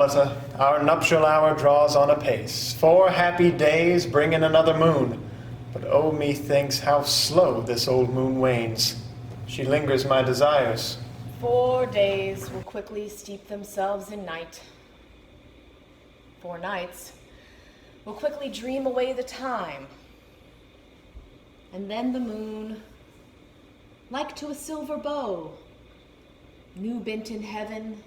Hippolyta, our nuptial hour draws on apace. 4 happy days bring in another moon. But oh, methinks how slow this old moon wanes. She lingers my desires. 4 days will quickly steep themselves in night. 4 nights will quickly dream away the time. And then the moon, like to a silver bow, new bent in heaven,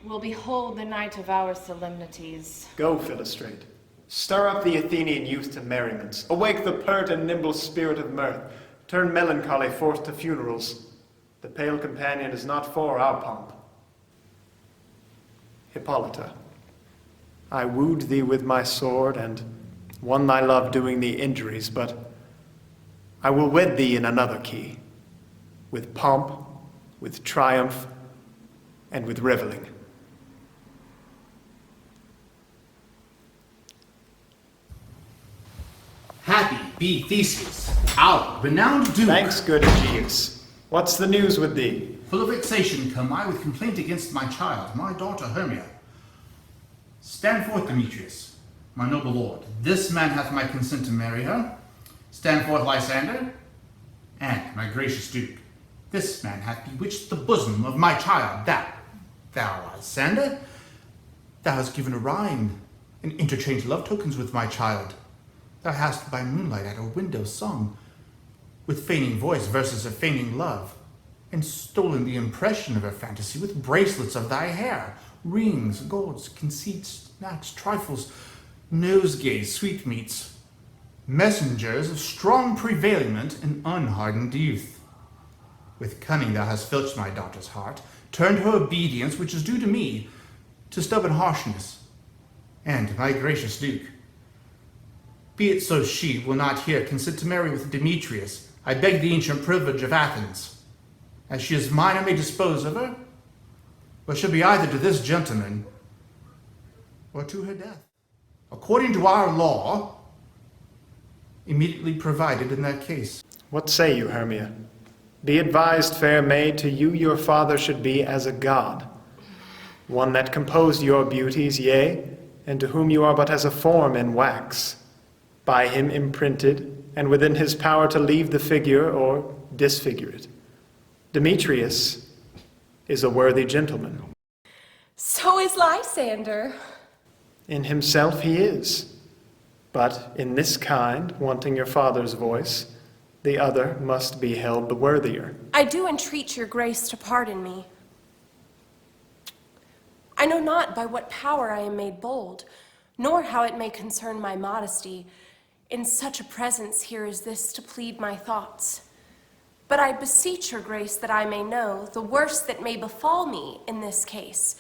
will behold the night of our solemnities. Go, Philostrate. Stir up the Athenian youth to merriments. Awake the pert and nimble spirit of mirth. Turn melancholy forth to funerals. The pale companion is not for our pomp. Hippolyta, I wooed thee with my sword, and won thy love doing thee injuries, but I will wed thee in another key, with pomp, with triumph, and with reveling. Happy be Theseus, our renowned duke. Thanks, good Egeus. What's the news with thee? Full of vexation come I with complaint against my child, my daughter Hermia. Stand forth, Demetrius, my noble lord. This man hath my consent to marry her. Stand forth, Lysander, and my gracious duke. This man hath bewitched the bosom of my child. Thou, Lysander, thou hast given a rhyme and interchanged love tokens with my child. Thou hast by moonlight at her window sung, with feigning voice verses of feigning love, and stolen the impression of her fantasy with bracelets of thy hair, rings, golds, conceits, knacks, trifles, nosegays, sweetmeats, messengers of strong prevailment and unhardened youth. With cunning thou hast filched my daughter's heart, turned her obedience, which is due to me, to stubborn harshness. And, my gracious duke, be it so she will not here consent to marry with Demetrius, I beg the ancient privilege of Athens. As she is mine, I may dispose of her, or she'll be either to this gentleman, or to her death, according to our law, immediately provided in that case. What say you, Hermia? Be advised, fair maid, to you your father should be as a god, one that composed your beauties, yea, and to whom you are but as a form in wax, by him imprinted, and within his power to leave the figure or disfigure it. Demetrius is a worthy gentleman. So is Lysander. In himself he is, but in this kind, wanting your father's voice, the other must be held the worthier. I do entreat your grace to pardon me. I know not by what power I am made bold, nor how it may concern my modesty, in such a presence here as this to plead my thoughts. But I beseech your grace that I may know the worst that may befall me in this case,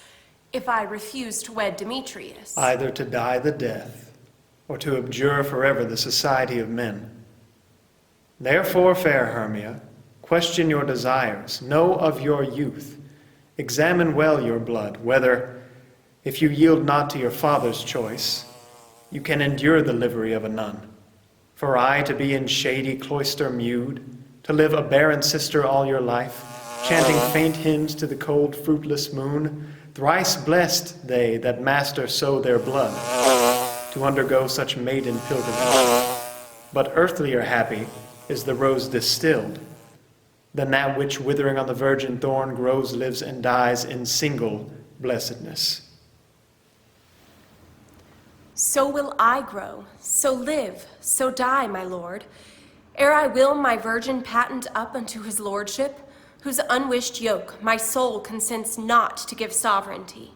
if I refuse to wed Demetrius. Either to die the death, or to abjure forever the society of men. Therefore, fair Hermia, question your desires, know of your youth, examine well your blood, whether, if you yield not to your father's choice, you can endure the livery of a nun. For I to be in shady cloister mewed, to live a barren sister all your life, chanting faint hymns to the cold fruitless moon, thrice blessed they that master so their blood, to undergo such maiden pilgrimage. But earthlier happy is the rose distilled, than that which withering on the virgin thorn grows, lives, and dies in single blessedness. So will I grow, so live, so die, my lord, ere I will my virgin patent up unto his lordship, whose unwished yoke my soul consents not to give sovereignty.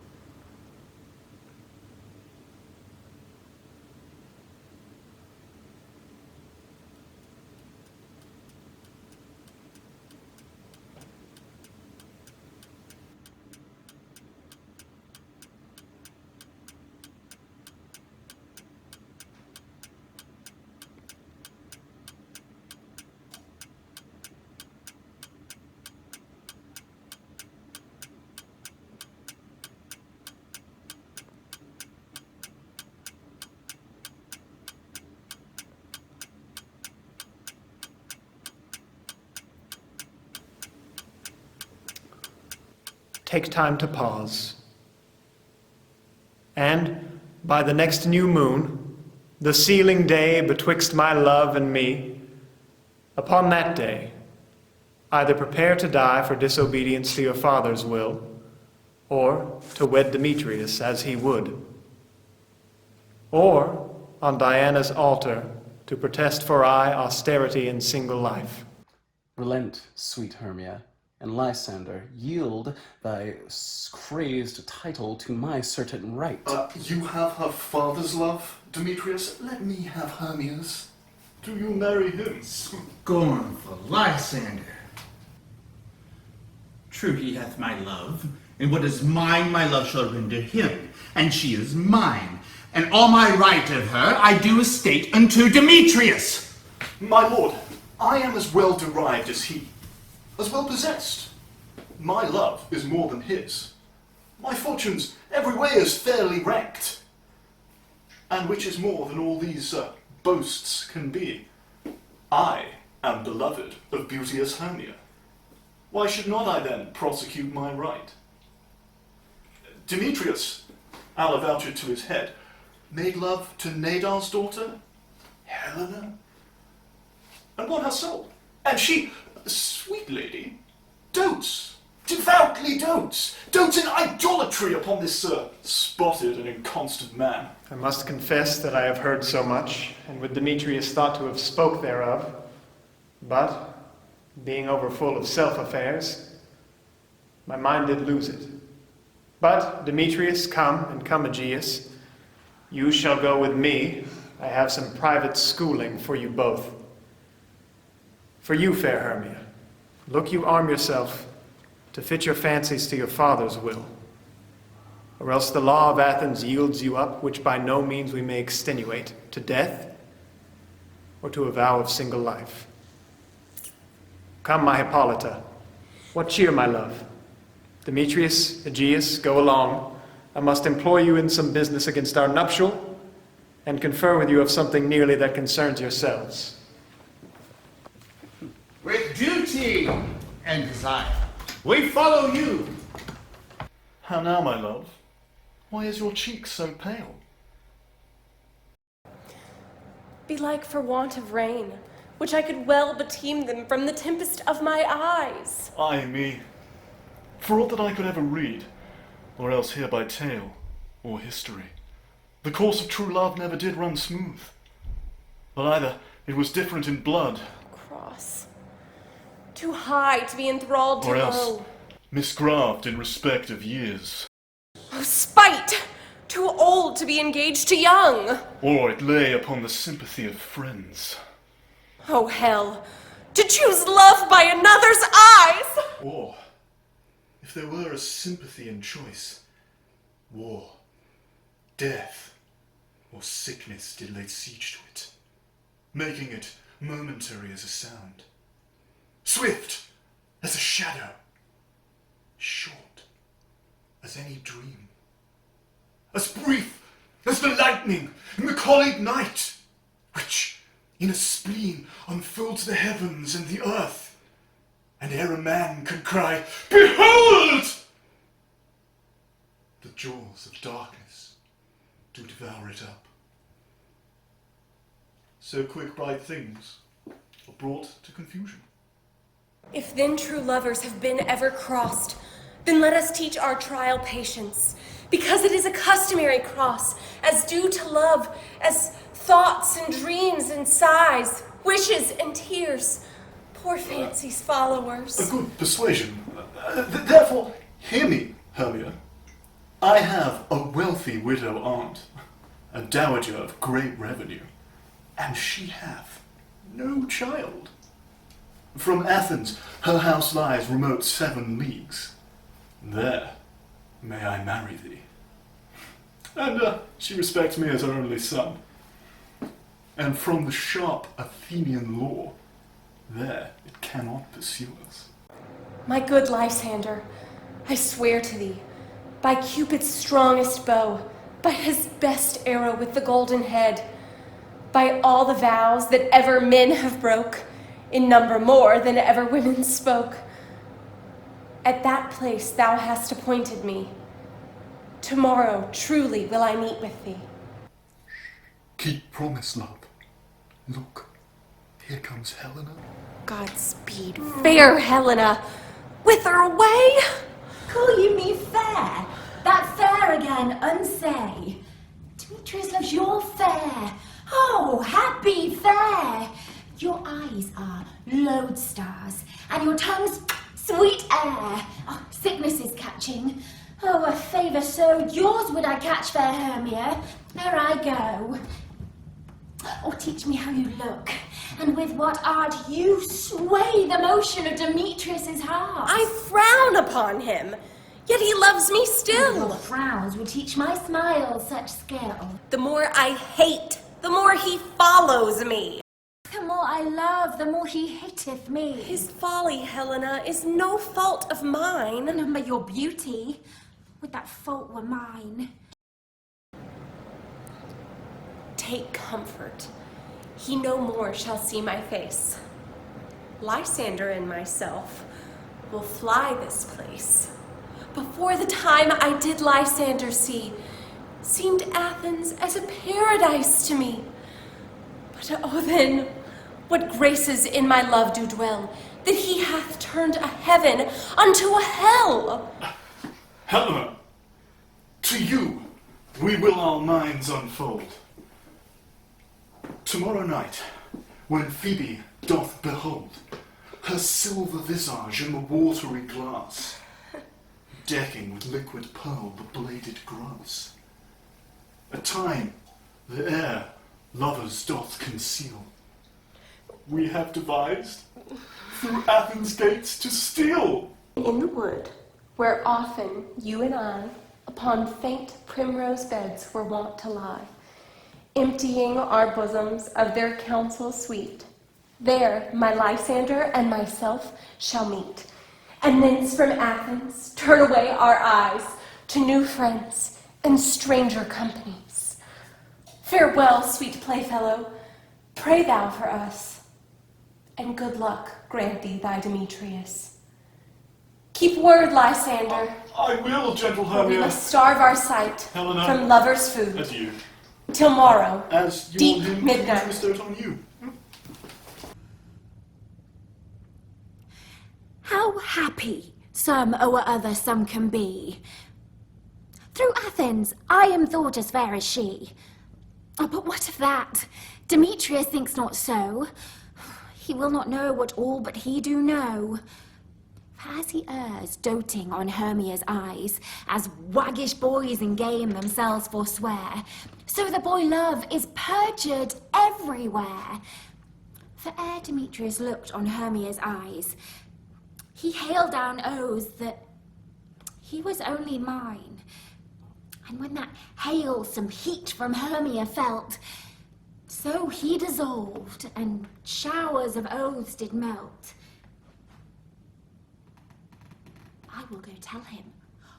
Take time to pause. And by the next new moon, the sealing day betwixt my love and me, upon that day, either prepare to die for disobedience to your father's will, or to wed Demetrius as he would, or on Diana's altar to protest for aye austerity in single life. Relent, sweet Hermia, and Lysander, yield thy crazed title to my certain right. You have her father's love, Demetrius. Let me have Hermia's. Do you marry him? Scornful Lysander. True, he hath my love, and what is mine my love shall render him, and she is mine, and all my right of her I do estate unto Demetrius. My lord, I am as well derived as he, as well possessed. My love is more than his. My fortunes every way is fairly ranked. And which is more than all these boasts can be, I am beloved of beauteous Hermia. Why should not I then prosecute my right? Demetrius, I'll avouch it to his head, made love to Nadar's daughter, Helena, and won her soul. And she, sweet lady, dotes, devoutly dotes in idolatry upon this spotted and inconstant man. I must confess that I have heard so much, and with Demetrius thought to have spoke thereof, but, being overfull of self-affairs, my mind did lose it. But, Demetrius, come, and come, Egeus, you shall go with me. I have some private schooling for you both. For you, fair Hermia, look you arm yourself to fit your fancies to your father's will, or else the law of Athens yields you up, which by no means we may extenuate, to death or to a vow of single life. Come, my Hippolyta, what cheer, my love? Demetrius, Egeus, go along. I must employ you in some business against our nuptial, and confer with you of something nearly that concerns yourselves. With duty and desire, we follow you. How now, my love? Why is your cheek so pale? Belike for want of rain, which I could well beteem them from the tempest of my eyes. Ay me, for aught that I could ever read, or else hear by tale or history, the course of true love never did run smooth, but either it was different in blood, Cross. Too high to be enthralled to or else low. misgraved in respect of years, Oh, spite! Too old to be engaged to young. or it lay upon the sympathy of friends, Oh, hell! To choose love by another's eyes! or, if there were a sympathy in choice, war, death, or sickness did lay siege to it, making it momentary as a sound, swift as a shadow, short as any dream, as brief as the lightning in the colleague night, which in a spleen unfolds the heavens and the earth, and ere a man can cry, "Behold!" the jaws of darkness do devour it up. So quick bright things are brought to confusion. If then true lovers have been ever crossed, then let us teach our trial patience, because it is a customary cross, as due to love, as thoughts and dreams and sighs, wishes and tears, poor fancy's followers. A good persuasion. Therefore, hear me, Hermia. I have a wealthy widow aunt, a dowager of great revenue, and she hath no child. From Athens, her house lies remote 7 leagues. There may I marry thee. And she respects me as her only son. And from the sharp Athenian law, there it cannot pursue us. My good Lysander, I swear to thee, by Cupid's strongest bow, by his best arrow with the golden head, by all the vows that ever men have broke, in number more than ever women spoke, at that place thou hast appointed me, Tomorrow, truly, will I meet with thee. Keep promise, love. Look, here comes Helena. Godspeed, fair Helena. Whither away? Call you me fair? That fair again, unsay. Demetrius loves your fair. Oh, happy fair. Your eyes are lodestars, and your tongue's sweet air. Oh, sickness is catching. Oh, a favour so yours would I catch, fair Hermia. There I go. Oh, teach me how you look, and with what art you sway the motion of Demetrius's heart. I frown upon him, yet he loves me Your still. frowns would teach my smiles such skill. The more I hate, the more he follows me. The more I love, the more he hateth me. His folly, Helena, is no fault of mine. None but your beauty. Would that fault were mine. Take comfort. He no more shall see my face. Lysander and myself will fly this place. Before the time I did Lysander see, seemed Athens as a paradise to me. But oh then, what graces in my love do dwell, that he hath turned a heaven unto a hell. Helena, to you we will our minds unfold. Tomorrow night, when Phoebe doth behold her silver visage in the watery glass, decking with liquid pearl the bladed grass, a time the air lovers doth conceal, we have devised through Athens' gates to steal. In the wood, where often you and I, upon faint primrose beds, were wont to lie, emptying our bosoms of their counsel sweet, there my Lysander and myself shall meet, and thence from Athens turn away our eyes to new friends and stranger companies. Farewell, sweet playfellow, pray thou for us, and good luck grant thee thy Demetrius. Keep word, Lysander, I will, gentle or we Hermia. must starve our sight Helena, from lovers' food. adieu. Till morrow, As you deep want him midnight. to bestow it on you. How happy some o'er other some can be. Through Athens I am thought as fair as she. Oh, but what of that? Demetrius thinks not so. He will not know what all but he do know. For as he errs, doting on Hermia's eyes, as waggish boys in game themselves forswear, so the boy love is perjured everywhere. For ere Demetrius looked on Hermia's eyes, he hailed down oaths that he was only mine. And when that hail some heat from Hermia felt, so he dissolved, and showers of oaths did melt. I will go tell him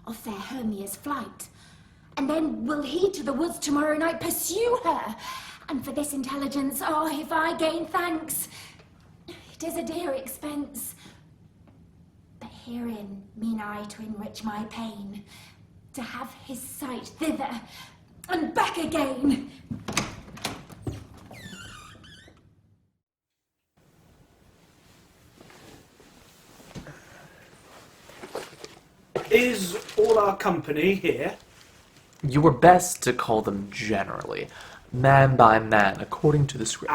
of fair Hermia's flight, and then will he to the woods tomorrow night pursue her. And for this intelligence, oh, if I gain thanks, it is a dear expense. But herein mean I to enrich my pain, to have his sight thither and back again. Is all our company here? You were best to call them generally, man by man, according to the script.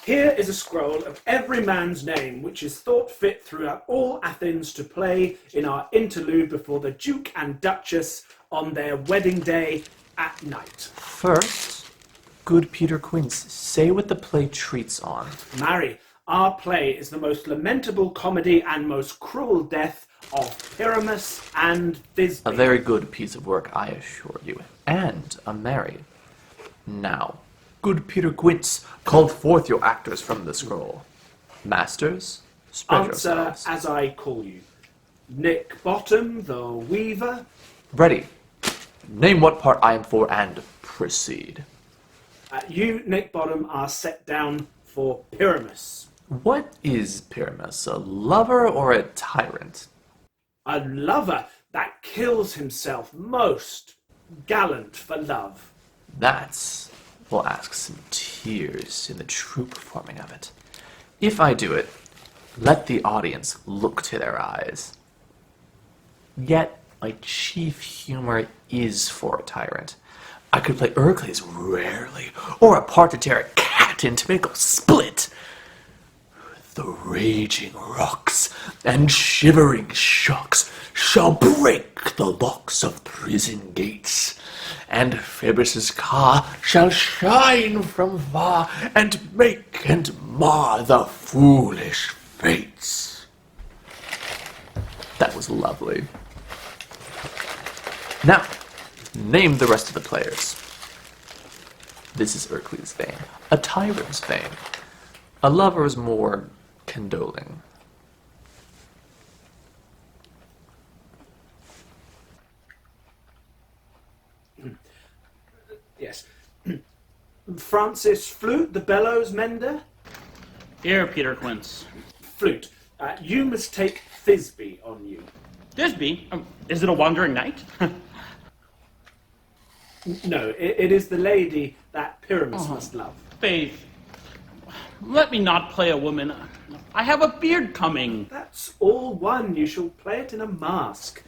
Here is a scroll of every man's name, which is thought fit throughout all Athens to play in our interlude before the Duke and Duchess on their wedding day at night. First, good Peter Quince, say what the play treats on. Marry, our play is the most lamentable comedy and most cruel death of Pyramus and Thisbe. A very good piece of work, I assure you, and a merry. Now, good Peter Quince, call forth your actors from the scroll. Masters, spread Answer yourselves. as I call you. Nick Bottom, the weaver. Ready. Name what part I am for and proceed. You, Nick Bottom, are set down for Pyramus. What is Pyramus, a lover or a tyrant? A lover, that kills himself most gallant for love. That's will ask some tears in the true performing of it. If I do it, let the audience look to their eyes. Yet my chief humor is for a tyrant. I could play Hercules rarely, or a part to tear a cat into make a split. The raging rocks and shivering shocks shall break the locks of prison gates, and Phoebus' car shall shine from far and make and mar the foolish fates. That was lovely. Now, name the rest of the players. This is Hercules' vein, a tyrant's vein. A lover's more condoling. Yes. Francis Flute, the bellows mender. Here, Peter Quince. Flute, you must take Thisbe on you. Thisbe? Is it a wandering knight? No, it is the lady that Pyramus must love. Faith, let me not play a woman. I have a beard coming. That's all one. You shall play it in a mask.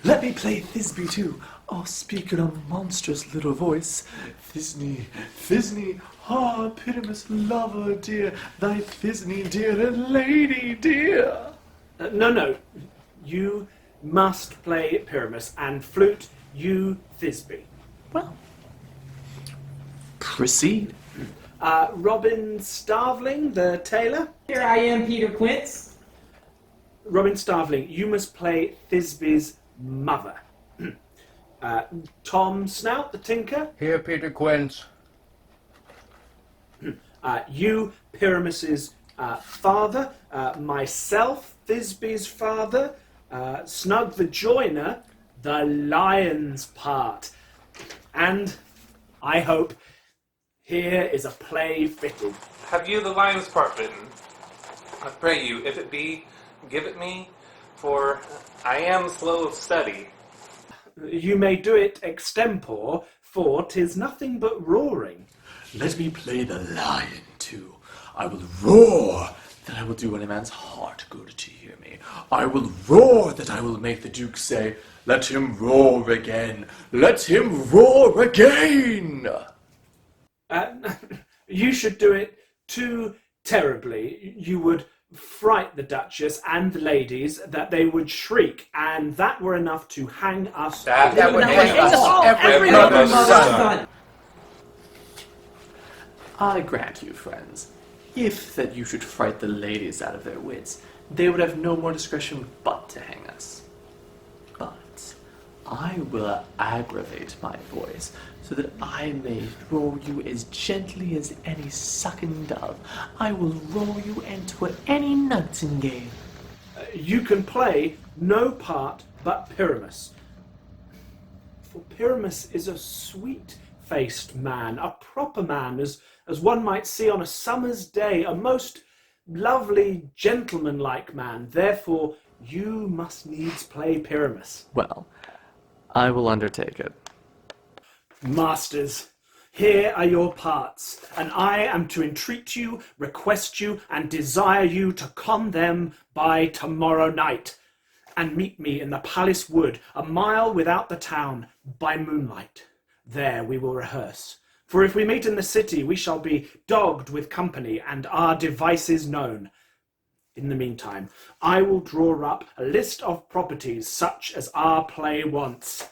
Let me play Thisbe too. I'll speak in a monstrous little voice. Thisbe, Thisbe, ah, Pyramus, lover dear, thy Thisbe dear and lady dear. No. You must play Pyramus, and Flute, you Thisbe. Well, proceed. Robin Starveling, the tailor. Here I am, Peter Quince. Robin Starveling, you must play Thisbe's mother. Tom Snout, the tinker. Here, Peter Quince. You, Pyramus's father. Myself, Thisbe's father. Snug the joiner, the lion's part. And, I hope, here is a play fitted. Have you the lion's part written? I pray you, if it be, give it me, for I am slow of study. You may do it extempore, for 'tis nothing but roaring. Let me play the lion too. I will roar that I will do any man's heart good to hear me. I will roar that I will make the Duke say, let him roar again, let him roar again. You should do it too terribly. You would fright the Duchess and the ladies that they would shriek, and that were enough to hang us. That would hang us all. Every mother's son. I grant you, friends, if that you should fright the ladies out of their wits, they would have no more discretion but to hang us. But I will aggravate my voice, so that I may roll you as gently as any sucking dove. I will roll you into any nightingale. You can play no part but Pyramus. For Pyramus is a sweet-faced man, a proper man, as one might see on a summer's day, a most lovely, gentlemanlike man. Therefore, you must needs play Pyramus. Well, I will undertake it. Masters, here are your parts, and I am to entreat you, request you, and desire you to con them by tomorrow night, and meet me in the palace wood, a mile without the town, by moonlight. There we will rehearse. For if we meet in the city, we shall be dogged with company, and our devices known. In the meantime, I will draw up a list of properties such as our play wants.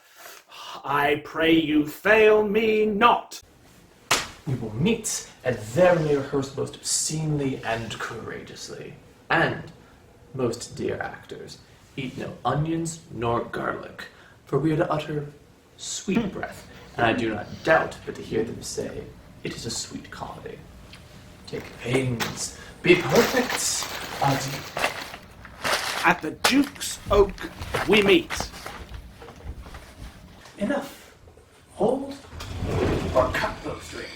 I pray you fail me not. We will meet, and there may rehearse most obscenely and courageously. And, most dear actors, eat no onions nor garlic, for we are to utter sweet breath, and I do not doubt but to hear them say, it is a sweet comedy. Take pains, be perfect. Adieu. At the Duke's Oak we meet. Enough. Hold or cut those strings.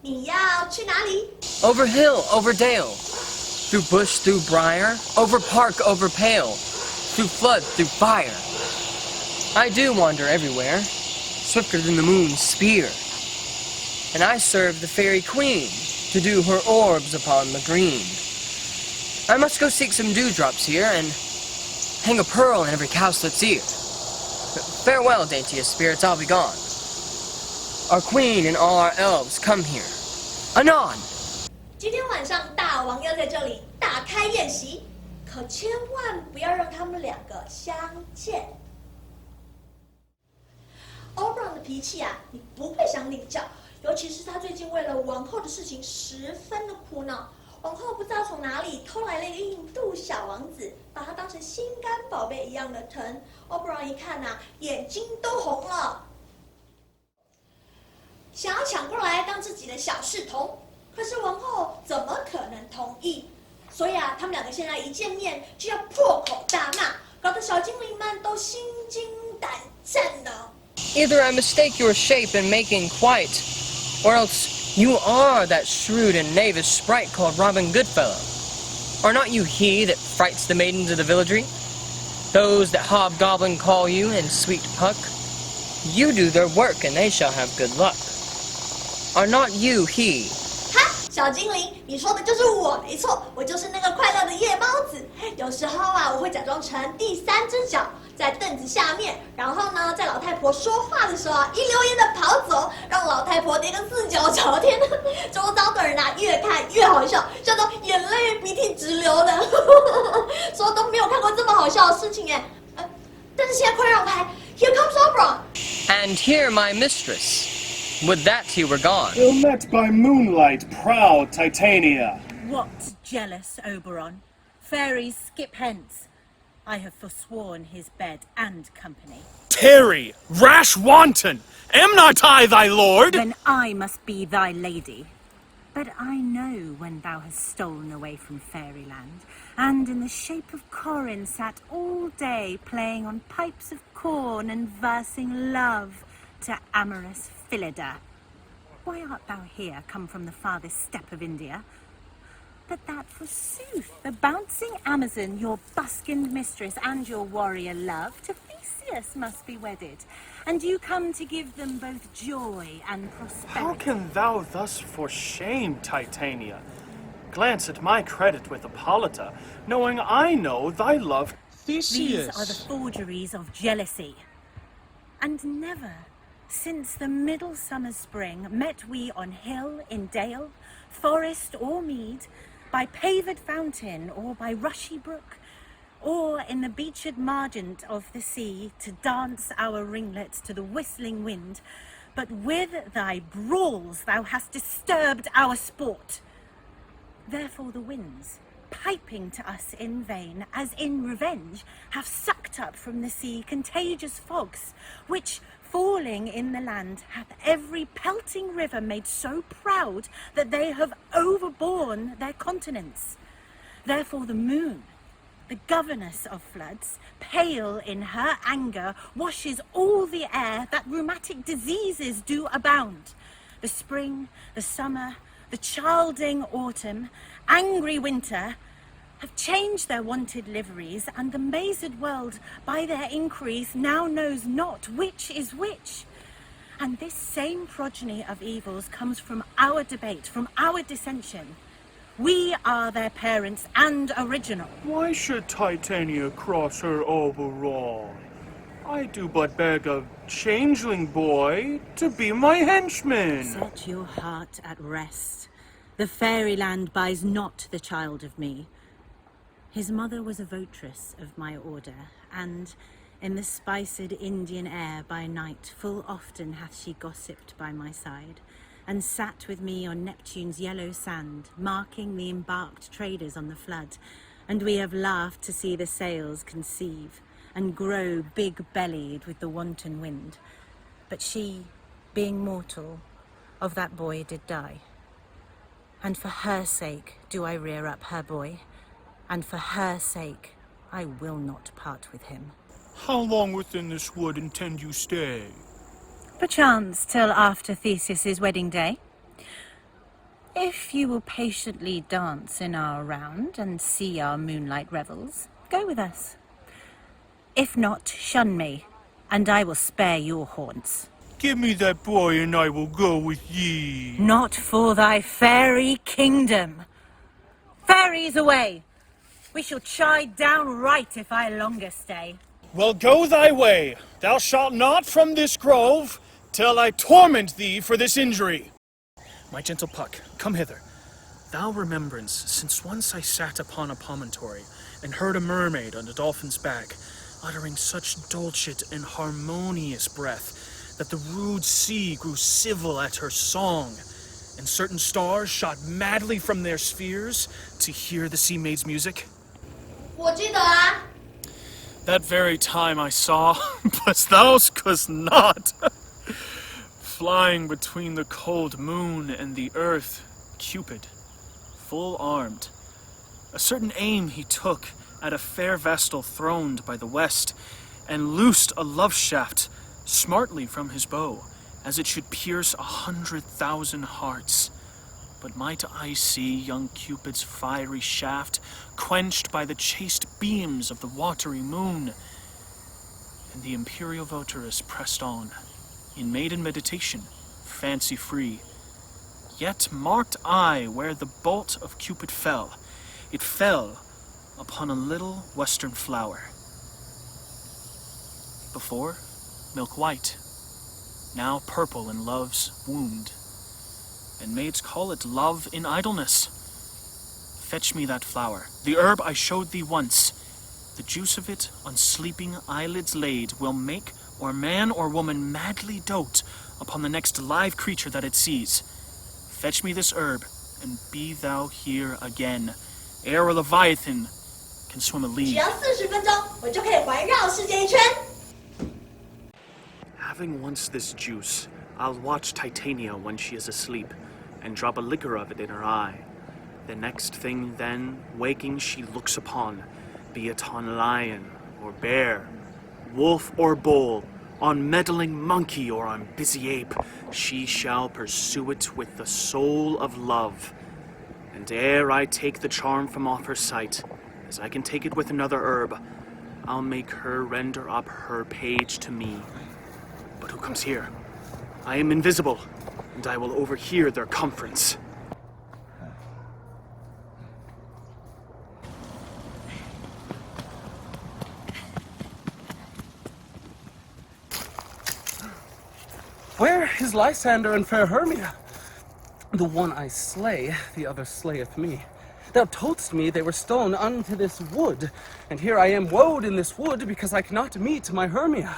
你要去哪里？ Over hill, over dale, through bush, through briar, over park, over pale, through flood, through fire. I do wander everywhere, swifter than the moon's spear. And I serve the fairy queen to do her orbs upon the green. I must go seek some dewdrops here and hang a pearl in every cowslet's ear. Farewell, daintiest spirits, I'll be gone. Our queen and all our elves come here. Anon! 今天晚上大王要在这里大开宴席，可千万不要让他们两个相见。Oberon 的脾气啊，你不会想领教，尤其是他最近为了王后的事情十分的苦恼。王后不知道从哪里偷来了一个印度小王子，把他当成心肝宝贝一样的疼。Oberon 一看啊，眼睛都红了，想要抢过来当自己的小侍童。可是王后怎么可能同意？所以啊，他们两个现在一见面就要破口大骂，搞得小精灵们都心惊胆战的。Either I mistake your shape in making quite, or else you are that shrewd and knavish sprite called Robin Goodfellow. Are not you he that frights the maidens of the villagery? Those that hobgoblin call you and sweet puck? You do their work and they shall have good luck. Are not you he? 小精灵，你说的就是我，没错，我就是那个快乐的夜猫子。有时候啊，我会假装成第三只脚，在凳子下面，然后呢，在老太婆说话的时候啊，一溜烟的跑走，让老太婆跌个四脚朝天。周遭的人啊，越看越好笑，笑到眼泪鼻涕直流的，说都没有看过这么好笑的事情哎。但是现在快让开 ，Here comes Oberon. And here my mistress. Would that he were gone. Ill met by moonlight, proud Titania. What jealous Oberon? Fairies, skip hence. I have forsworn his bed and company. Tarry, rash wanton! Am not I thy lord? Then I must be thy lady. But I know when thou hast stolen away from fairyland, and in the shape of Corin sat all day playing on pipes of corn and versing love to amorous Philida. Why art thou here, come from the farthest steppe of India? But that, forsooth, the bouncing Amazon, your buskined mistress and your warrior love, to Theseus must be wedded, and you come to give them both joy and prosperity. How can thou thus for shame, Titania? Glance at my credit with Hippolyta, knowing I know thy love Theseus. These are the forgeries of jealousy. And never, since the middle summer's spring, met we on hill, in dale, forest or mead, by paved fountain or by rushy brook, or in the beached margent of the sea, to dance our ringlets to the whistling wind, but with thy brawls thou hast disturbed our sport. Therefore the winds, piping to us in vain, as in revenge, have sucked up from the sea contagious fogs, which, falling in the land, hath every pelting river made so proud that they have overborne their continents. Therefore the moon, the governess of floods, pale in her anger, washes all the air that rheumatic diseases do abound. The spring, the summer, the childing autumn, angry winter, have changed their wonted liveries, and the mazed world by their increase now knows not which is which. And this same progeny of evils comes from our debate, from our dissension. We are their parents and original. Why should Titania cross her Oberon? I do but beg a changeling boy to be my henchman. Set your heart at rest. The fairyland buys not the child of me. His mother was a votress of my order, and in the spiced Indian air by night full often hath she gossiped by my side, and sat with me on Neptune's yellow sand, marking the embarked traders on the flood, and we have laughed to see the sails conceive, and grow big-bellied with the wanton wind. But she, being mortal, of that boy did die. And for her sake do I rear up her boy, and for her sake I will not part with him. How long within this wood intend you stay? Perchance till after Theseus's wedding day. If you will patiently dance in our round and see our moonlight revels, go with us. If not, shun me, and I will spare your haunts. Give me that boy and I will go with ye. Not for thy fairy kingdom. Fairies away! We shall chide downright if I longer stay. Well, go thy way. Thou shalt not from this grove till I torment thee for this injury. My gentle Puck, come hither. Thou remembrance, since once I sat upon a promontory and heard a mermaid on a dolphin's back, uttering such dulcet and harmonious breath that the rude sea grew civil at her song, and certain stars shot madly from their spheres to hear the sea maid's music. 我记得啊。 That very time I saw, but thou couldst not, flying between the cold moon and the earth, Cupid, full armed. A certain aim he took at a fair vestal throned by the west, and loosed a love shaft smartly from his bow, as it should pierce 100,000 hearts. But might I see young Cupid's fiery shaft quenched by the chaste beams of the watery moon? And the imperial votaress pressed on, in maiden meditation, fancy free. Yet marked I where the bolt of Cupid fell. It fell upon a little western flower. Before, milk white, now purple in love's wound. And maids call it love in idleness. Fetch me that flower, the herb I showed thee once. The juice of it on sleeping eyelids laid will make or man or woman madly dote upon the next live creature that it sees. Fetch me this herb, and be thou here again, ere a leviathan can swim a league. 只要40分钟，我就可以环绕世界一圈。 Having once this juice, I'll watch Titania when she is asleep, and drop a liquor of it in her eye. The next thing then, waking she looks upon, be it on lion or bear, wolf or bull, on meddling monkey or on busy ape, she shall pursue it with the soul of love. And ere I take the charm from off her sight, as I can take it with another herb, I'll make her render up her page to me. But who comes here? I am invisible, and I will overhear their conference. Where is Lysander and fair Hermia? The one I slay, the other slayeth me. Thou toldst me they were stolen unto this wood, and here I am woed in this wood because I cannot meet my Hermia.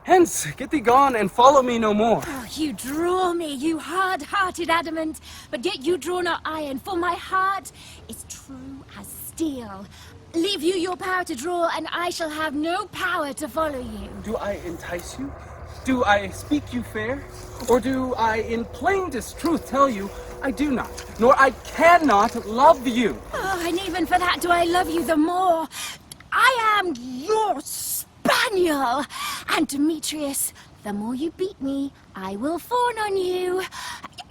Hence, get thee gone and follow me no more. Oh, you draw me, you hard-hearted adamant, but yet you draw not iron, for my heart is true as steel. Leave you your power to draw, and I shall have no power to follow you. Do I entice you? Do I speak you fair? Or do I in plainest truth tell you I do not, nor I cannot love you? Oh, and even for that do I love you the more. I am your spaniel, and Demetrius, the more you beat me, I will fawn on you.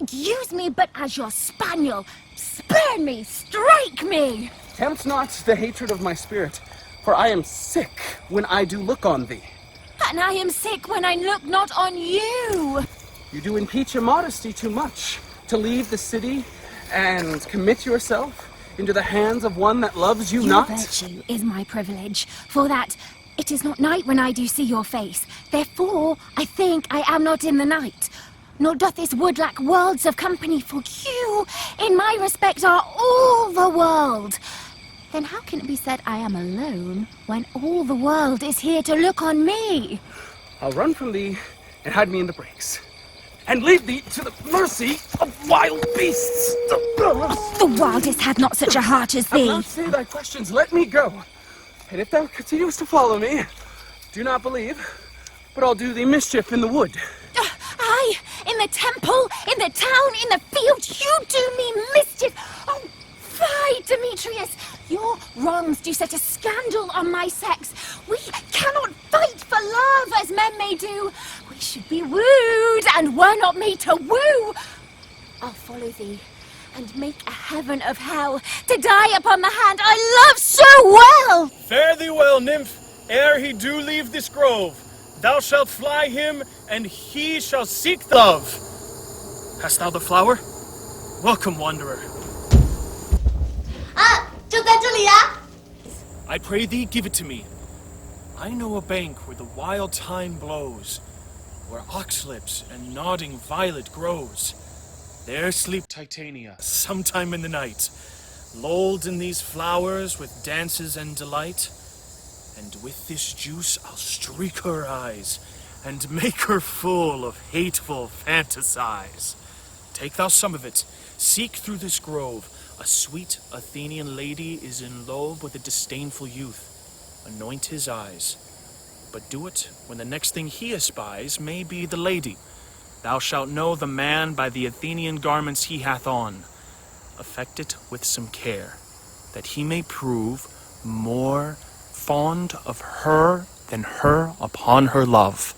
Use me but as your spaniel. Spurn me, strike me. Tempt not the hatred of my spirit, for I am sick when I do look on thee. And I am sick when I look not on you. You do impeach your modesty too much, to leave the city and commit yourself into the hands of one that loves you not. Your virtue is my privilege, for that it is not night when I do see your face. Therefore, I think I am not in the night. Nor doth this wood lack worlds of company, for you, in my respect, are all the world. Then how can it be said I am alone, when all the world is here to look on me? I'll run from thee and hide me in the brakes, and leave thee to the mercy of wild beasts. The wildest hath not such a heart as I'll thee. not say thy questions, let me go. And if thou continuest to follow me, do not believe, but I'll do thee mischief in the wood. Aye, in the temple, in the town, in the field, you do me mischief. Oh, fie, Demetrius! Your wrongs do set a scandal on my sex. We cannot fight for love as men may do. We should be wooed, and were not made to woo. I'll follow thee, and make a heaven of hell, to die upon the hand I love so well. Fare thee well, nymph. Ere he do leave this grove, thou shalt fly him, and he shall seek the love. Hast thou the flower? Welcome, wanderer. 啊，就在这里啊！ I pray thee, give it to me. I know a bank where the wild thyme blows, where oxlips and nodding violet grows. There sleep Titania, sometime in the night, lulled in these flowers with dances and delight. And with this juice I'll streak her eyes, and make her full of hateful fantasies. Take thou some of it, seek through this grove. A sweet Athenian lady is in love with a disdainful youth. Anoint his eyes, but do it when the next thing he espies may be the lady. Thou shalt know the man by the Athenian garments he hath on. Affect it with some care, that he may prove more fond of her than her upon her love.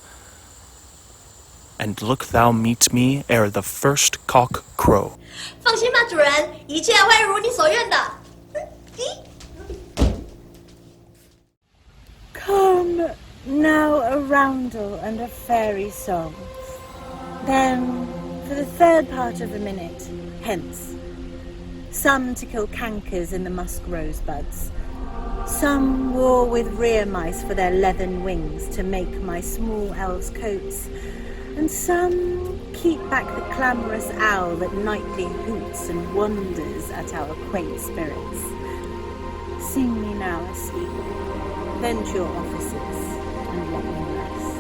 And look thou meet me ere the first cock crow. 放心吧，主人，一切会如你所愿的。Come now a roundel and a fairy song. Then, for the third part of a minute, hence. Some to kill cankers in the musk rosebuds. Some war with rear mice for their leathern wings to make my small elves' coats. And some keep back the clamorous owl that nightly hoots and wonders at our quaint spirits. Sing me now a sleep, then to your offices, and let me rest.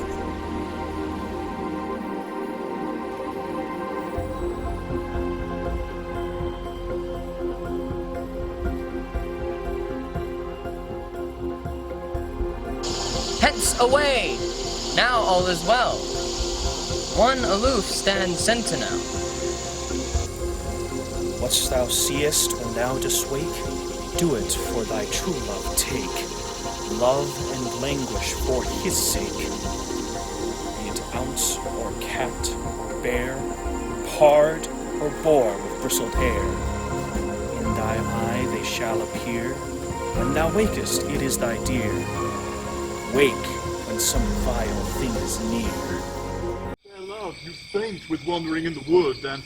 Hence away! Now all is well. One aloof stands sentinel. What thou seest when thou dost wake, do it for thy true love take. Love and languish for his sake. Be it ounce or cat or bear, pard or boar with bristled hair. In thy eye they shall appear. When thou wakest, it is thy dear. Wake when some vile thing is near. Love, you faint with wandering in the wood, and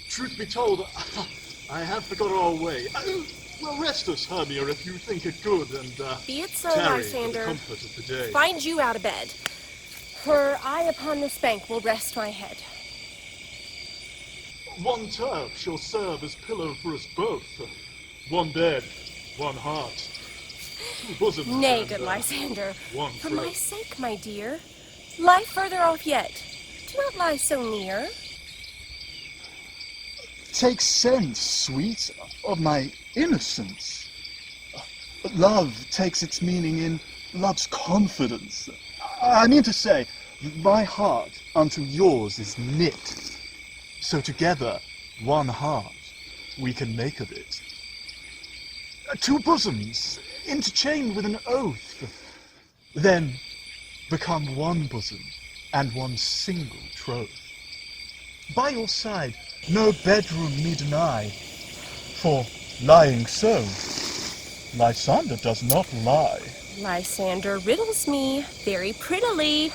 truth be told, I have forgot our way. Well, rest us, Hermia, if you think it good, and Be it so, tarry for the Lysander. comfort of the day. Find you out of bed, for I upon this bank will rest my head. One turf shall serve as pillow for us both. One bed, one heart. Two bosoms. Nay, and, good Lysander, one for throat. my sake, my dear, lie further off yet. Do not lie so near. Take sense, sweet, of my innocence. Love takes its meaning in love's confidence. I mean to say, my heart unto yours is knit. So together, one heart, we can make of it. Two bosoms, interchained with an oath, then become one bosom and one single troth. By your side, no bedroom me deny, for lying so, Lysander does not lie. Lysander riddles me very prettily.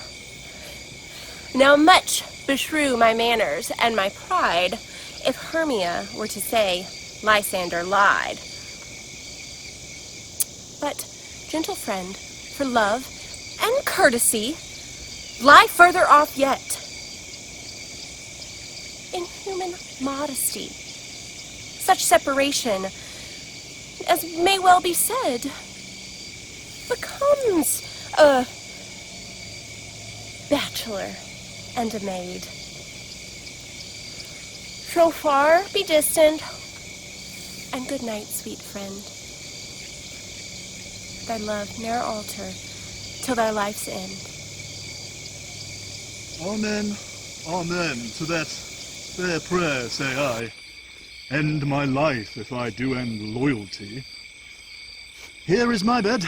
Now much beshrew my manners and my pride if Hermia were to say Lysander lied. But, gentle friend, for love and courtesy, lie further off yet. In human modesty, such separation, as may well be said, becomes a bachelor and a maid. So far be distant, and good night, sweet friend. Thy love ne'er alter till thy life's end. Amen, amen, to that fair prayer say I. End my life if I do end loyalty. Here is my bed.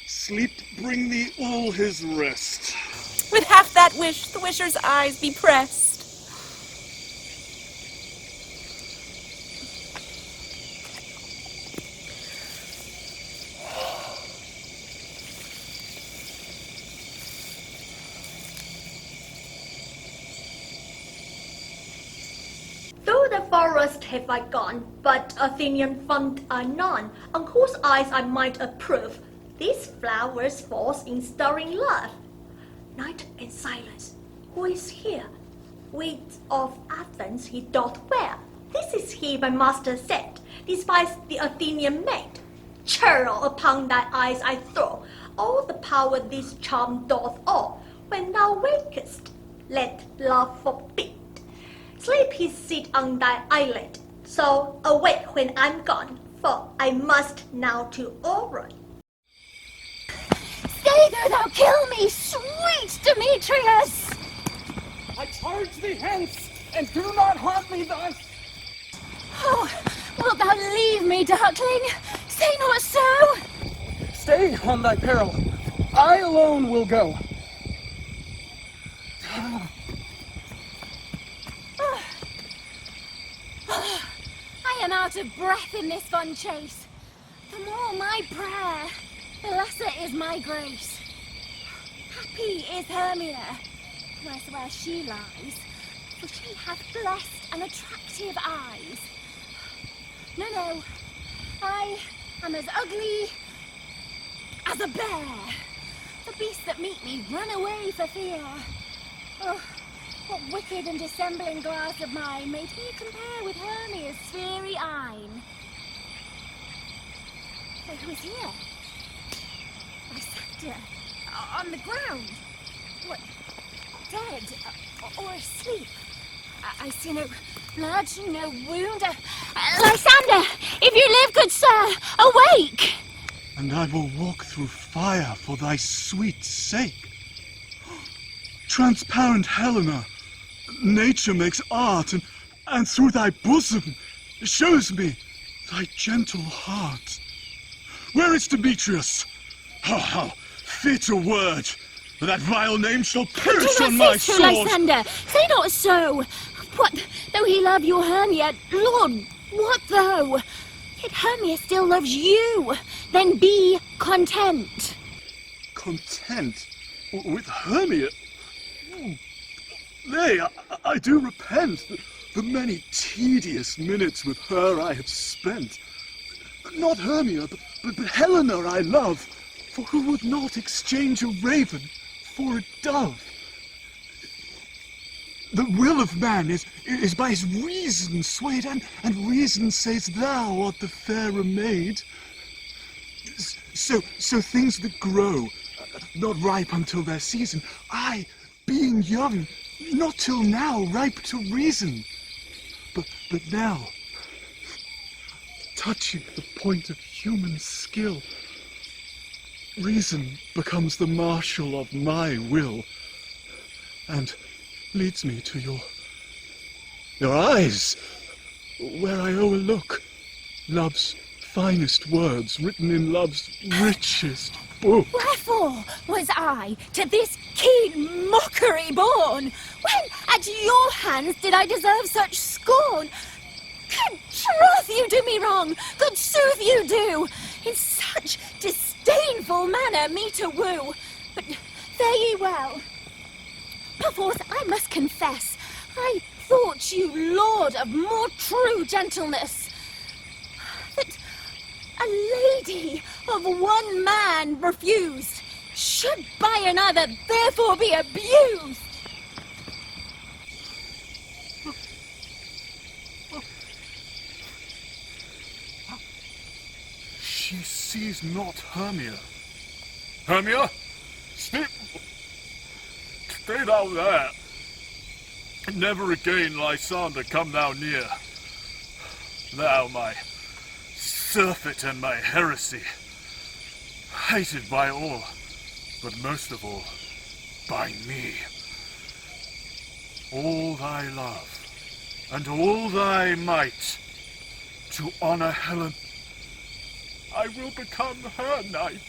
Sleep bring thee all his rest. With half that wish, the wisher's eyes be pressed. have I gone, but Athenian fond are none, on whose eyes I might approve. These flowers falls in stirring love. Night and silence, who is here? Weeds of Athens he doth wear. This is he my master said, despise the Athenian maid. Churl upon thy eyes I throw, all the power this charm doth awe. When thou wakest, let love forbid. Sleep his seat on thy eyelid, so awake when I'm gone, for I must now to Oron. Stay there, thou kill me, sweet Demetrius! I charge thee hence, and do not haunt me thus! Oh, wilt thou leave me, darkling? Say not so! Stay on thy peril. I alone will go. I am out of breath in this fun chase. The more my prayer, the lesser is my grace. Happy is Hermia, where she lies, for she hath blessed and attractive eyes. No, I am as ugly as a bear. The beasts that meet me run away for fear. Oh, what wicked and dissembling glass of mine made me compare with Hermia's fiery eyne? So who is here? Lysander, on the ground. What, dead or asleep? I see no blood, no wound. Lysander, if you live, good sir, awake! And I will walk through fire for thy sweet sake. Transparent Helena, nature makes art, and through thy bosom shows me thy gentle heart. Where is Demetrius? How fit a word! That vile name shall perish on my sword! Lysander, say not so! What though he love your Hermia? Lord, what though? Yet Hermia still loves you. Then be content. Content? With Hermia? Nay, I do repent. The many tedious minutes with her I have spent. Not Hermia, but Helena I love. For who would not exchange a raven for a dove? The will of man is by his reason swayed, and reason says thou art the fairer maid. So things that grow, not ripe until their season, I, being young, not till now ripe to reason. But now, touching the point of human skill, reason becomes the marshal of my will, and leads me to your eyes, where I overlook love's finest words written in love's richest book. Wherefore was I to this keen mockery born, when at your hands did I deserve such scorn? Good troth you do me wrong, good sooth you do, in such disdainful manner me to woo. But fare ye well. Perforce I must confess, I thought you lord of more true gentleness. That a lady of one man refused should by another therefore be abused. She sees not Hermia. Hermia, stay thou there. Never again, Lysander, come thou near. Thou, my surfeit and my heresy, hated by all, but most of all, by me. All thy love, and all thy might, to honor Helen, I will become her knight.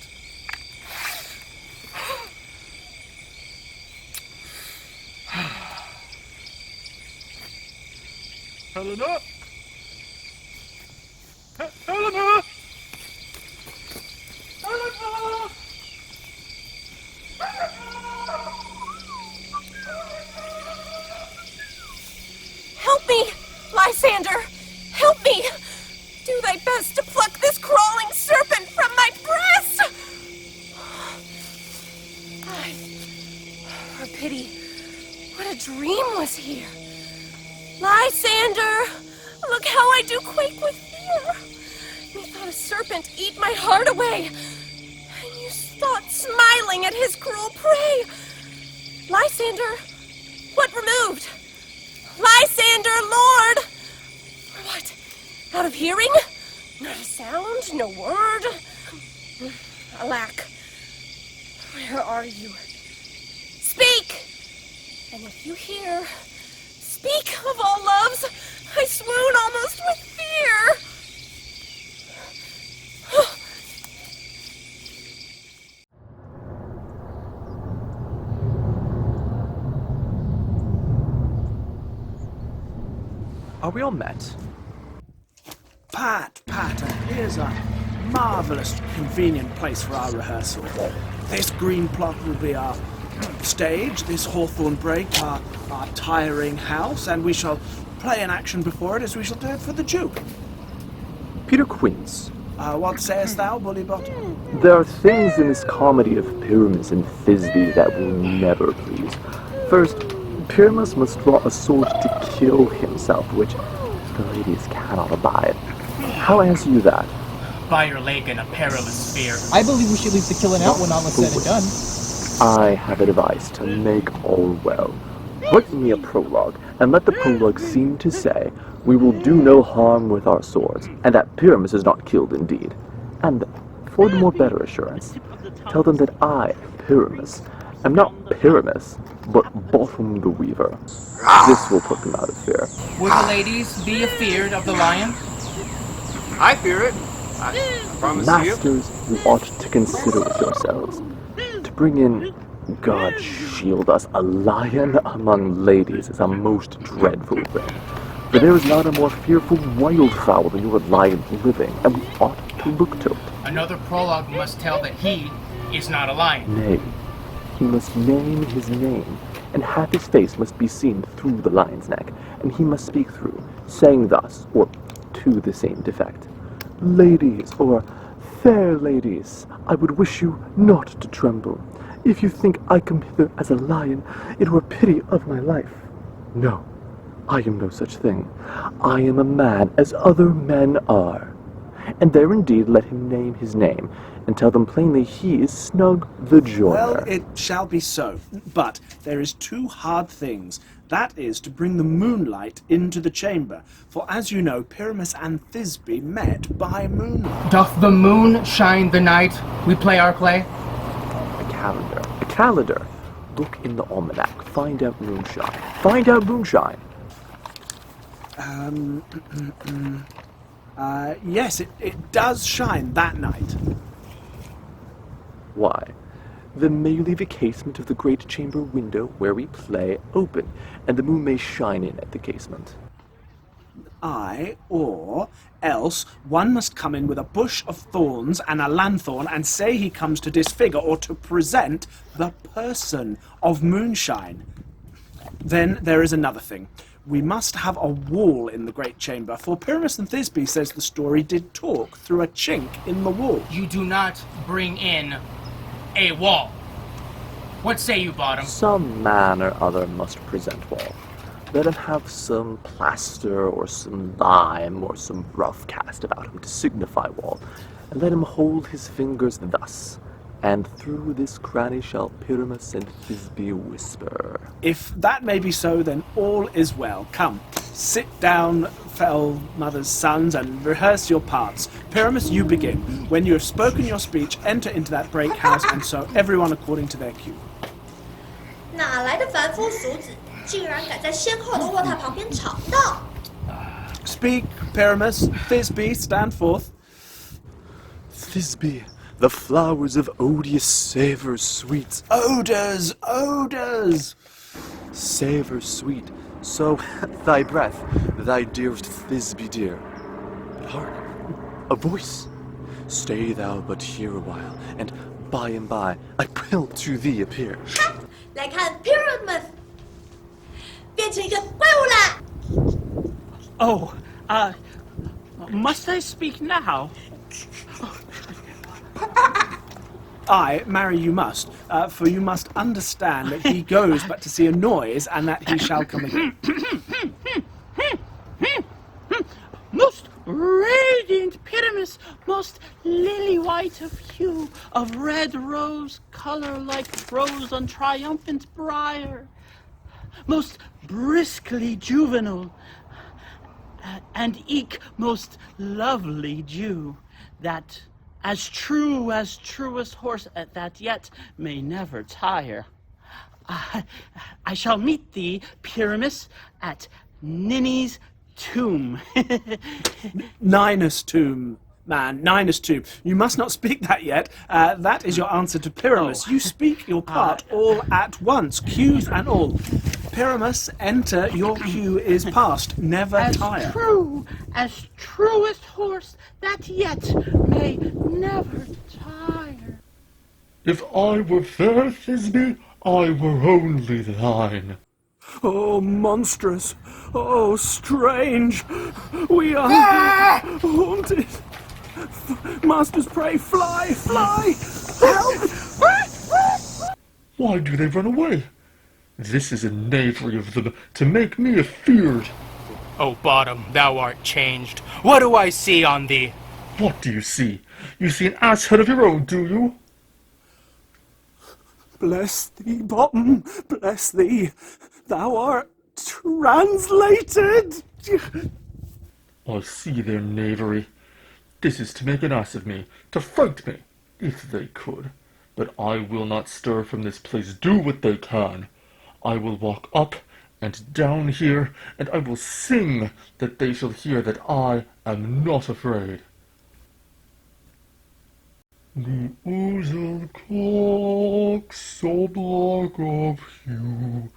Helena? Helena! Helena! Help me, Lysander! a pity. What a dream was here. Lysander, look how I do quake with fear. Methought a serpent eat my heart away, and you thought smiling at his cruel prey. Lysander, what removed? Lysander, Lord! What, out of hearing? Not a sound, no word? Alack, where are you? Speak! And if you hear, speak of all loves, I swoon almost with fear. Are we all met? Pat, here's a marvellous, convenient place for our rehearsal. This green plot will be our stage, this hawthorn brake, our tiring house, and we shall play an action before it as we shall do it for the Duke. Peter Quince. What sayest thou, Bullybottom? There are things in this comedy of Pyramus and Thisbe that will never please. First, Pyramus must draw a sword to kill himself, which the ladies cannot abide. How answer you that? By your leg and a perilous spear. I believe we should leave the killing out when all is said and done. I have advice to make all well. Write me a prologue, and let the prologue seem to say, we will do no harm with our swords, and that Pyramus is not killed indeed. And, for the more better assurance, tell them that I, Pyramus, am not Pyramus, but Bottom the Weaver. This will put them out of fear. Would the ladies be afeared of the lion? I fear it. I promise Masters, you ought to consider it yourselves. To bring in, God shield us, a lion among ladies is a most dreadful thing. For there is not a more fearful wildfowl than your lion living, and we ought to look to it. Another prologue must tell that he is not a lion. Nay, he must name his name, and half his face must be seen through the lion's neck, and he must speak through, saying thus, or to the same defect, ladies, or fair ladies, I would wish you not to tremble. If you think I come hither as a lion, it were pity of my life. No, I am no such thing. I am a man as other men are. And there indeed let him name his name, and tell them plainly he is Snug the Joiner. Well, it shall be so, but there is two hard things. That is to bring the moonlight into the chamber, for as you know, Pyramus and Thisbe met by moonlight. Doth the moon shine the night we play our play? A calendar. A calendar. Look in the almanac. Find out moonshine. Find out moonshine. Yes, it does shine that night. Why? Then may you leave a casement of the great chamber window where we play open, and the moon may shine in at the casement. Or else one must come in with a bush of thorns and a lanthorn and say he comes to disfigure or to present the person of moonshine. Then there is another thing. We must have a wall in the great chamber, for Pyramus and Thisbe says the story did talk through a chink in the wall. You do not bring in a wall. What say you, Bottom? Some man or other must present wall. Let him have some plaster or some lime or some rough cast about him to signify wall, and let him hold his fingers thus, and through this cranny shall Pyramus and Thisbe whisper. If that may be so, then all is well. Come, sit down, fell mother's sons, and rehearse your parts. Pyramus, you begin. When you have spoken your speech, enter into that break house, and so everyone according to their cue. 哪来的凡夫俗子，竟然敢在先后的卧榻旁边吵闹？ Speak, Pyramus. Thisbe, stand forth. Thisbe, the flowers of odious savour sweet. Odours, odours. Savour sweet, so thy breath, thy dearest Thisbe dear. But hark, a voice. Stay thou but here a while, and by and by I will to thee appear. 来看 Pyramus 变成一个怪物啦！ Oh, must I speak now? Aye, marry you must, for you must understand that he goes but to see a noise, and that he shall come again. Most radiant Pyramus, most lily-white of hue, of red rose colour like rose on triumphant briar, most briskly juvenile, and eke most lovely Jew, that as true as truest horse that yet may never tire. I shall meet thee, Pyramus, at Ninny's tomb. Ninus tomb, man, Ninus tomb. You must not speak that yet. That is your answer to Pyramus. You speak your part all at once, cues and all. Pyramus, enter, your cue is past. Never tire. As truest horse that yet may never tire. If I were fair, Thisbe, I were only thine. Oh, monstrous. Oh, strange. We are haunted. Masters, pray, fly, fly. Help! Why do they run away? This is a knavery of them, to make me afeard. O Bottom, thou art changed. What do I see on thee? What do you see? You see an ass head of your own, do you? Bless thee, Bottom, bless thee. Thou art translated. I see their knavery. This is to make an ass of me, to fright me, if they could. But I will not stir from this place, do what they can. I will walk up and down here, and I will sing that they shall hear that I am not afraid. The ouzel cock so black of hue,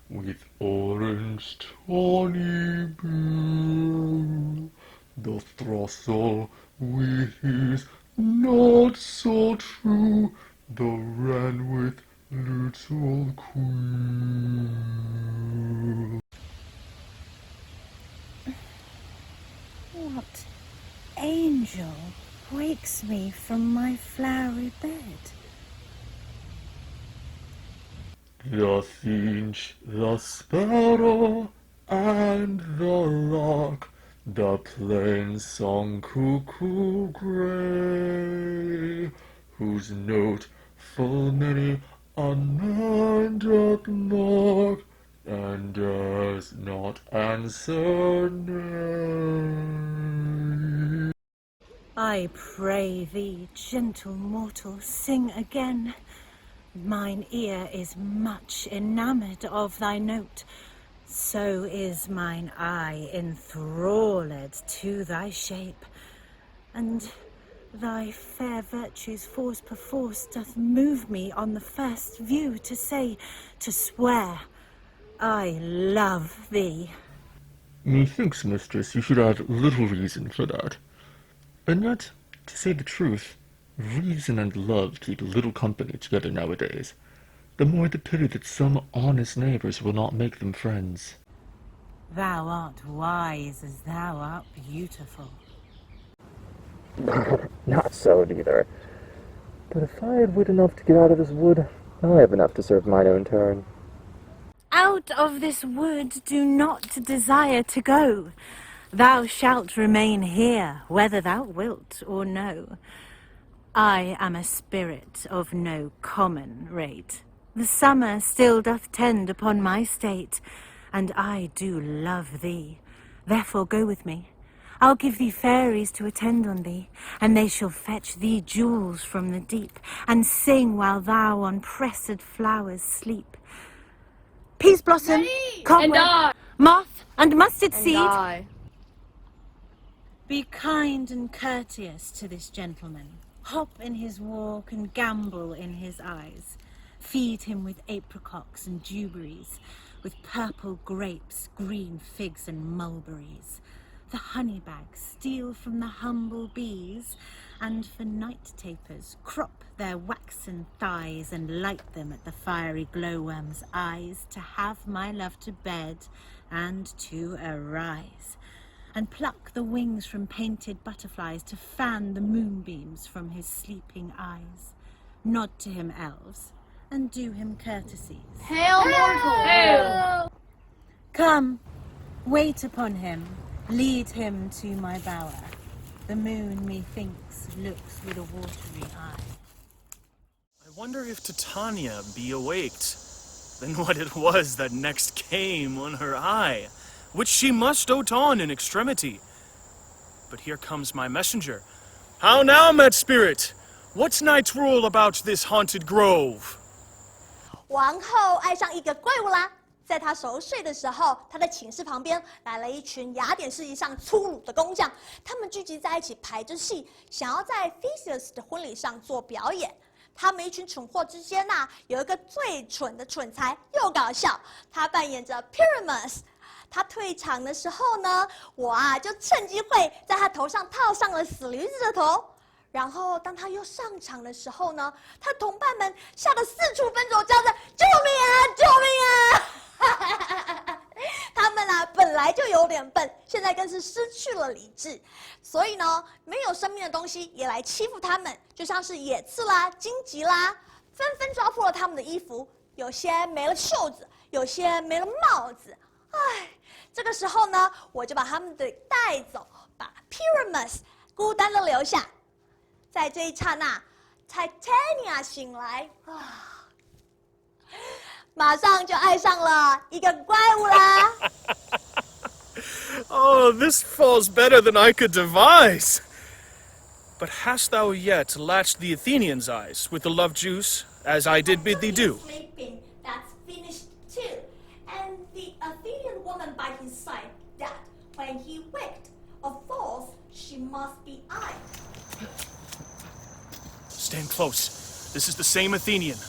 with orange tawny bill, the throstle with his not so true, the wren with little queen. What angel wakes me from my flowery bed? The finch, the sparrow, and the lark, the plain-song cuckoo grey, whose note full many a man doth mark, and dares not answer nay. I pray thee, gentle mortal, sing again. Mine ear is much enamoured of thy note, so is mine eye enthralled to thy shape, and thy fair virtue's force perforce doth move me on the first view to say, to swear, I love thee. Methinks, mistress, you should have little reason for that. And yet, to say the truth, reason and love keep little company together nowadays. The more the pity that some honest neighbours will not make them friends. Thou art wise as thou art beautiful. Not so, neither. But if I had wit enough to get out of this wood, I have enough to serve mine own turn. Out of this wood do not desire to go. Thou shalt remain here, whether thou wilt or no. I am a spirit of no common rate. The summer still doth tend upon my state, and I do love thee. Therefore go with me. I'll give thee fairies to attend on thee, and they shall fetch thee jewels from the deep, and sing while thou on pressed flowers sleep. Peas blossom, cobweb, moth, and mustard seed. Be kind and courteous to this gentleman. Hop in his walk and gambol in his eyes. Feed him with apricots and dewberries, with purple grapes, green figs and mulberries. The honey bags steal from the humble bees, and for night tapers crop their waxen thighs and light them at the fiery glowworm's eyes, to have my love to bed and to arise, and pluck the wings from painted butterflies, to fan the moonbeams from his sleeping eyes. Nod to him, elves, and do him courtesies. Hail, mortal! Hail! Come, wait upon him, lead him to my bower. The moon, methinks, looks with a watery eye. I wonder if Titania be awaked. Then what it was that next came on her eye, which she must dote on in extremity. But here comes my messenger. How now, Met Spirit? What's night's rule about this haunted grove? 王后爱上一个怪物啦。在她熟睡的时候，她的寝室旁边来了一群雅典式一向粗鲁的工匠，他们聚集在一起排着戏，想要在 Theseus 的婚礼上做表演。他们一群蠢货之间有一个最蠢的蠢材，又搞笑，他扮演着 Pyramus。他退场的时候呢，我就趁机会在他头上套上了死驴子的头。然后当他又上场的时候呢，他的同伴们吓得四处奔走，叫着救命啊，救命啊！他们本来就有点笨，现在更是失去了理智，所以呢，没有生命的东西也来欺负他们，就像是野刺啦、荆棘啦，纷纷抓破了他们的衣服，有些没了袖子，有些没了帽子。唉，这个时候呢，我就把他们带走，把 Pyramus 孤单的留下。在这一刹那 ，Titania 醒来马上就爱上了一个怪物啦。Oh, this falls better than I could devise. But hast thou yet latched the Athenians' eyes with the love juice, as I did bid thee do? Sleeping, that's finished too. And the Athenian woman by his side, that when he waked, of false she must be I. Stand close. This is the same Athenian.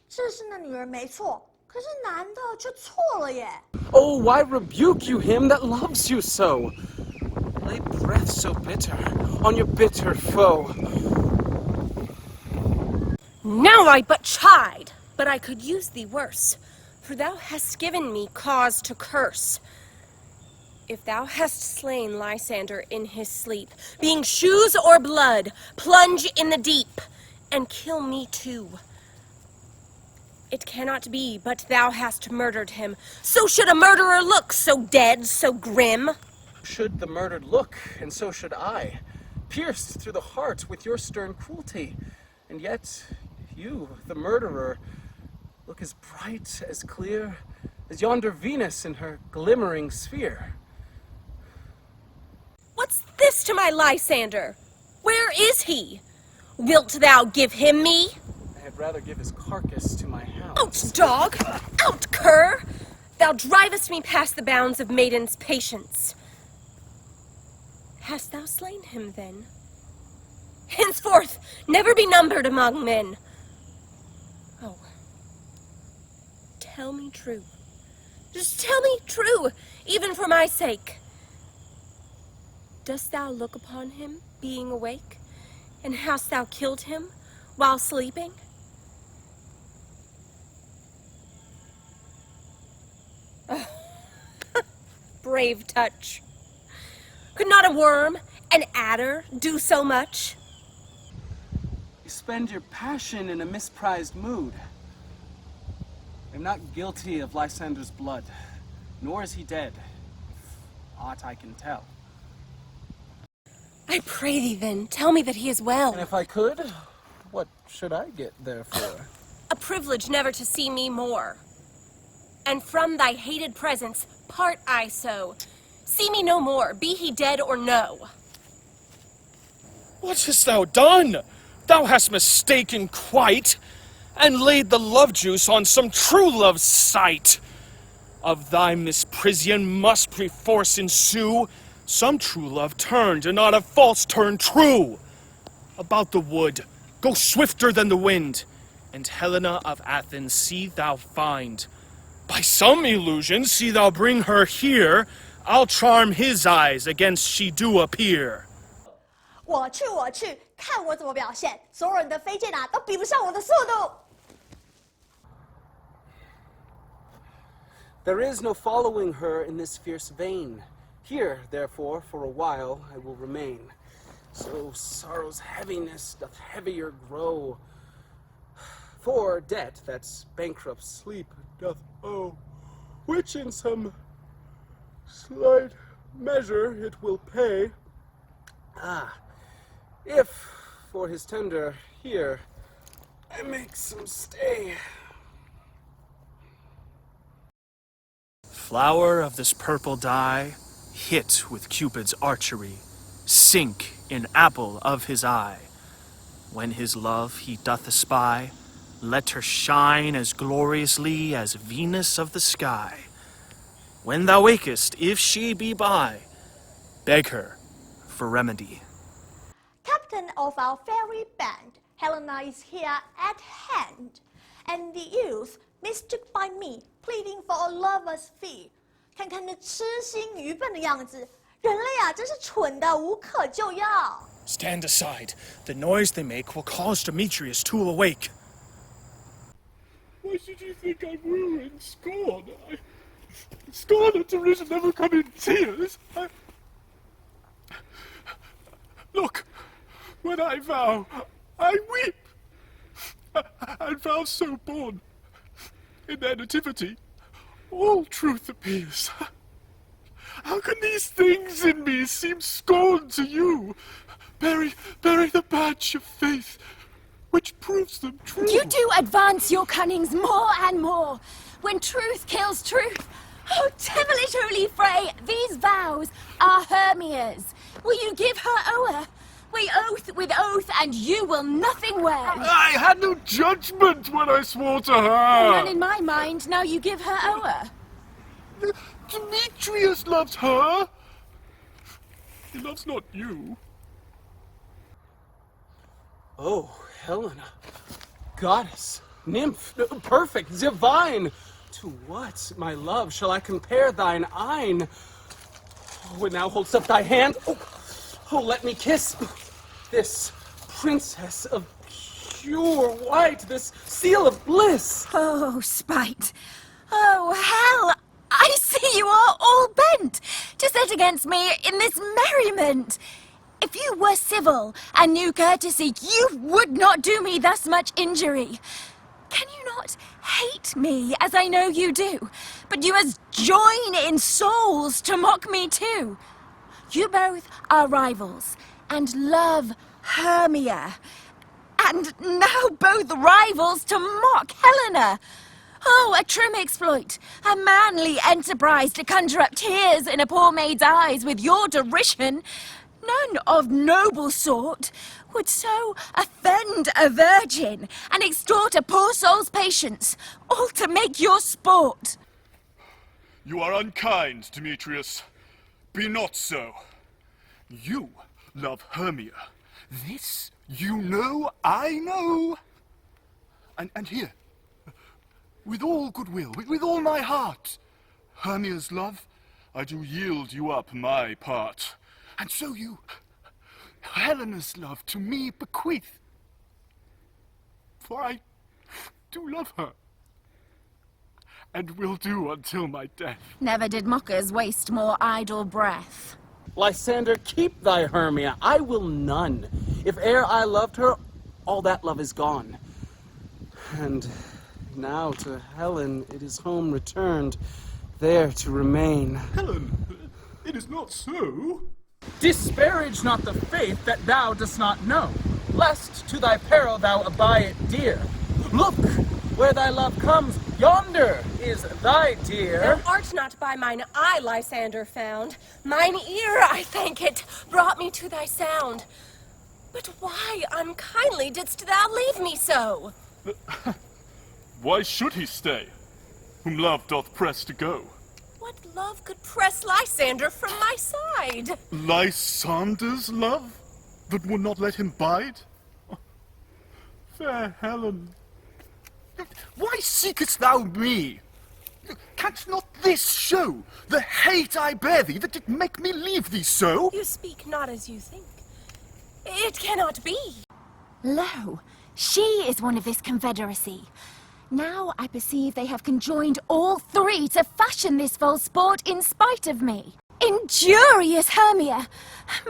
这是那女人没错，可是男的却错了耶。Oh, why rebuke you him that loves you so? Lay breath so bitter on your bitter foe. Now I but chide, but I could use thee worse, for thou hast given me cause to curse. If thou hast slain Lysander in his sleep, being shoes or blood, plunge in the deep, and kill me too. It cannot be but thou hast murdered him. So should a murderer look, so dead, so grim. Should the murdered look, and so should I, pierced through the heart with your stern cruelty. And yet, you, the murderer, look as bright, as clear, as yonder Venus in her glimmering sphere. What's this to my Lysander? Where is he? Wilt thou give him me? I had rather give his carcass to my hound. Out, dog! Out, cur! Thou drivest me past the bounds of maiden's patience. Hast thou slain him, then? Henceforth, never be numbered among men. Oh, tell me true. Just tell me true, even for my sake. Dost thou look upon him, being awake? And hast thou killed him while sleeping? Brave touch. Could not a worm, an adder, do so much? You spend your passion in a misprized mood. I'm not guilty of Lysander's blood, nor is he dead, if aught I can tell. I pray thee then, tell me that he is well. And if I could, what should I get therefore? A privilege never to see me more. And from thy hated presence, part I so. See me no more, be he dead or no. What hast thou done? Thou hast mistaken quite, and laid the love juice on some true love's sight. Of thy misprision must perforce ensue some true love turned, and not a false turn true. About the wood, go swifter than the wind, and Helena of Athens see thou find. By some illusion see thou bring her here, I'll charm his eyes against she do appear. 我去，看我怎么表现！所有人的飞剑都比不上我的速度。There is no following her in this fierce vein. Here, therefore, for a while I will remain. So sorrow's heaviness doth heavier grow. For debt that's bankrupt sleep doth owe, which in some slight measure it will pay. If for his tender here I make some stay. Flower of this purple dye, hit with Cupid's archery, sink in apple of his eye. When his love he doth espy, let her shine as gloriously as Venus of the sky. When thou wakest, if she be by, beg her for remedy. Captain of our fairy band, Helena is here at hand, and the youth mistook by me, pleading for a lover's fee. 看看那痴心愚笨的样子，人类啊，真是蠢的无可救药。 Stand aside. The noise they make will cause Demetrius to awake. Why should you think I woo in scorn? Scorn and derision never come in tears. Look, when I vow, I weep. And vows so born, in their nativity, all truth appears. How can these things in me seem scorn to you? Bury the badge of faith, which proves them true. You do advance your cunnings more and more, when truth kills truth. Oh, devilish holy fray, these vows are Hermia's. Will you give her o'er? We oath with oath, and you will nothing wear. I had no judgment when I swore to her. None in my mind, now you give her o'er. Demetrius loves her. He loves not you. Oh, Helena, goddess, nymph, perfect, divine. To what, my love, shall I compare thine eyne? When thou holdst up thy hand, oh, let me kiss this princess of pure white, this seal of bliss. Oh, spite. Oh, hell, I see you are all bent to set against me in this merriment. If you were civil and knew courtesy, you would not do me thus much injury. Can you not hate me, as I know you do, but you must join in souls to mock me too? You both are rivals, and love Hermia, and now both rivals to mock Helena. Oh, a trim exploit, a manly enterprise to conjure up tears in a poor maid's eyes with your derision. None of noble sort would so offend a virgin and extort a poor soul's patience, all to make your sport. You are unkind, Demetrius. Be not so. You love Hermia. This you know, I know. And here, with all goodwill, with all my heart, Hermia's love, I do yield you up my part. And so you, Helena's love to me bequeath. For I do love her, and will do until my death. Never did mockers waste more idle breath. Lysander, keep thy Hermia, I will none. If e'er I loved her, all that love is gone. And now to Helen it is home returned, there to remain. Helen, it is not so. Disparage not the faith that thou dost not know, lest to thy peril thou abide it dear. Look, where thy love comes, yonder is thy dear. Thou art not by mine eye, Lysander, found. Mine ear, I thank it, brought me to thy sound. But why unkindly didst thou leave me so? Why should he stay, whom love doth press to go? What love could press Lysander from my side? Lysander's love, that would not let him bide? Fair Helen, why seekest thou me? Canst not this show the hate I bear thee, that did make me leave thee so? You speak not as you think. It cannot be. Lo, she is one of this confederacy. Now I perceive they have conjoined all three to fashion this false sport in spite of me. Injurious Hermia,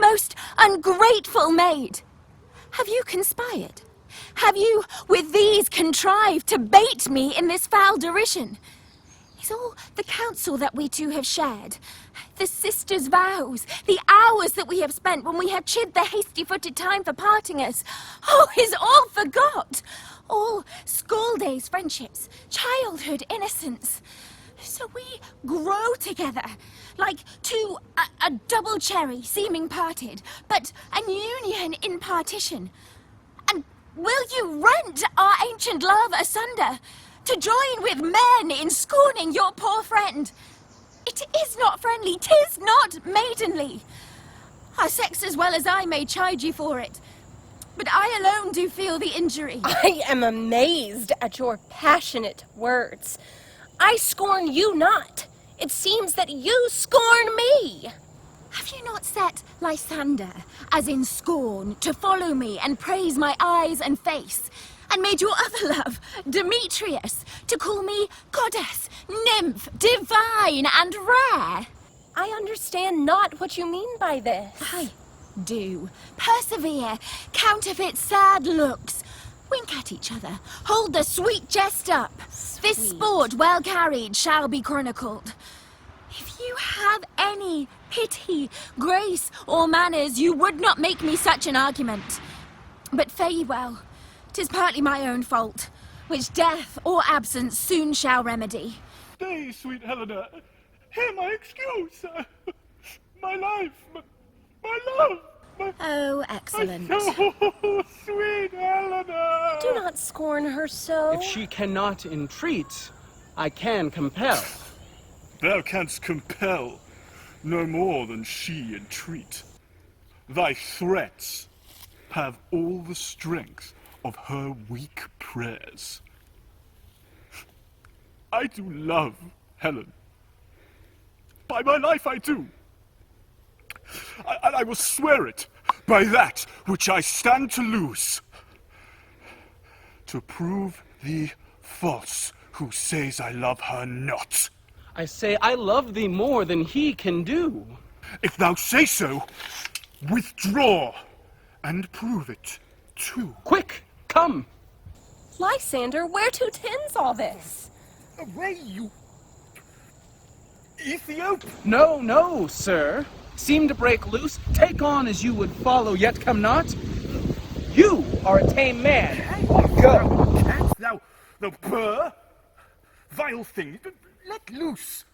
most ungrateful maid. Have you conspired? Have you, with these, contrived to bait me in this foul derision? Is all the counsel that we two have shared, the sisters' vows, the hours that we have spent when we have chid the hasty-footed time for parting us, is all forgot? All school days friendships, childhood innocence. So we grow together, like a double cherry seeming parted, but an union in partition. And will you rent our ancient love asunder, to join with men in scorning your poor friend? It is not friendly, 'tis not maidenly. Our sex as well as I may chide you for it, but I alone do feel the injury. I am amazed at your passionate words. I scorn you not. It seems that you scorn me. Have you not set Lysander, as in scorn, to follow me and praise my eyes and face, and made your other love, Demetrius, to call me goddess, nymph, divine, and rare? I understand not what you mean by this. I do. Persevere, counterfeit sad looks, wink at each other, hold the sweet jest up. This sport, well carried, shall be chronicled. If you have any pity, grace, or manners, you would not make me such an argument. But fare ye well. 'Tis partly my own fault, which death or absence soon shall remedy. Stay, sweet Helena. Hear my excuse. My life, my love. Oh, excellent. Oh, sweet Helena. Do not scorn her so. If she cannot entreat, I can compel. Thou canst compel no more than she entreat. Thy threats have all the strength of her weak prayers. I do love Helen. By my life I do. And I will swear it by that which I stand to lose, to prove thee false who says I love her not. I say I love thee more than he can do. If thou say so, withdraw and prove it too. Quick, come. Lysander, where to tends all this? Away, you Ethiop! No, no, sir. Seem to break loose, take on as you would follow, yet come not. You are a tame man. Go. Canst thou purr? Vile thing, let loose,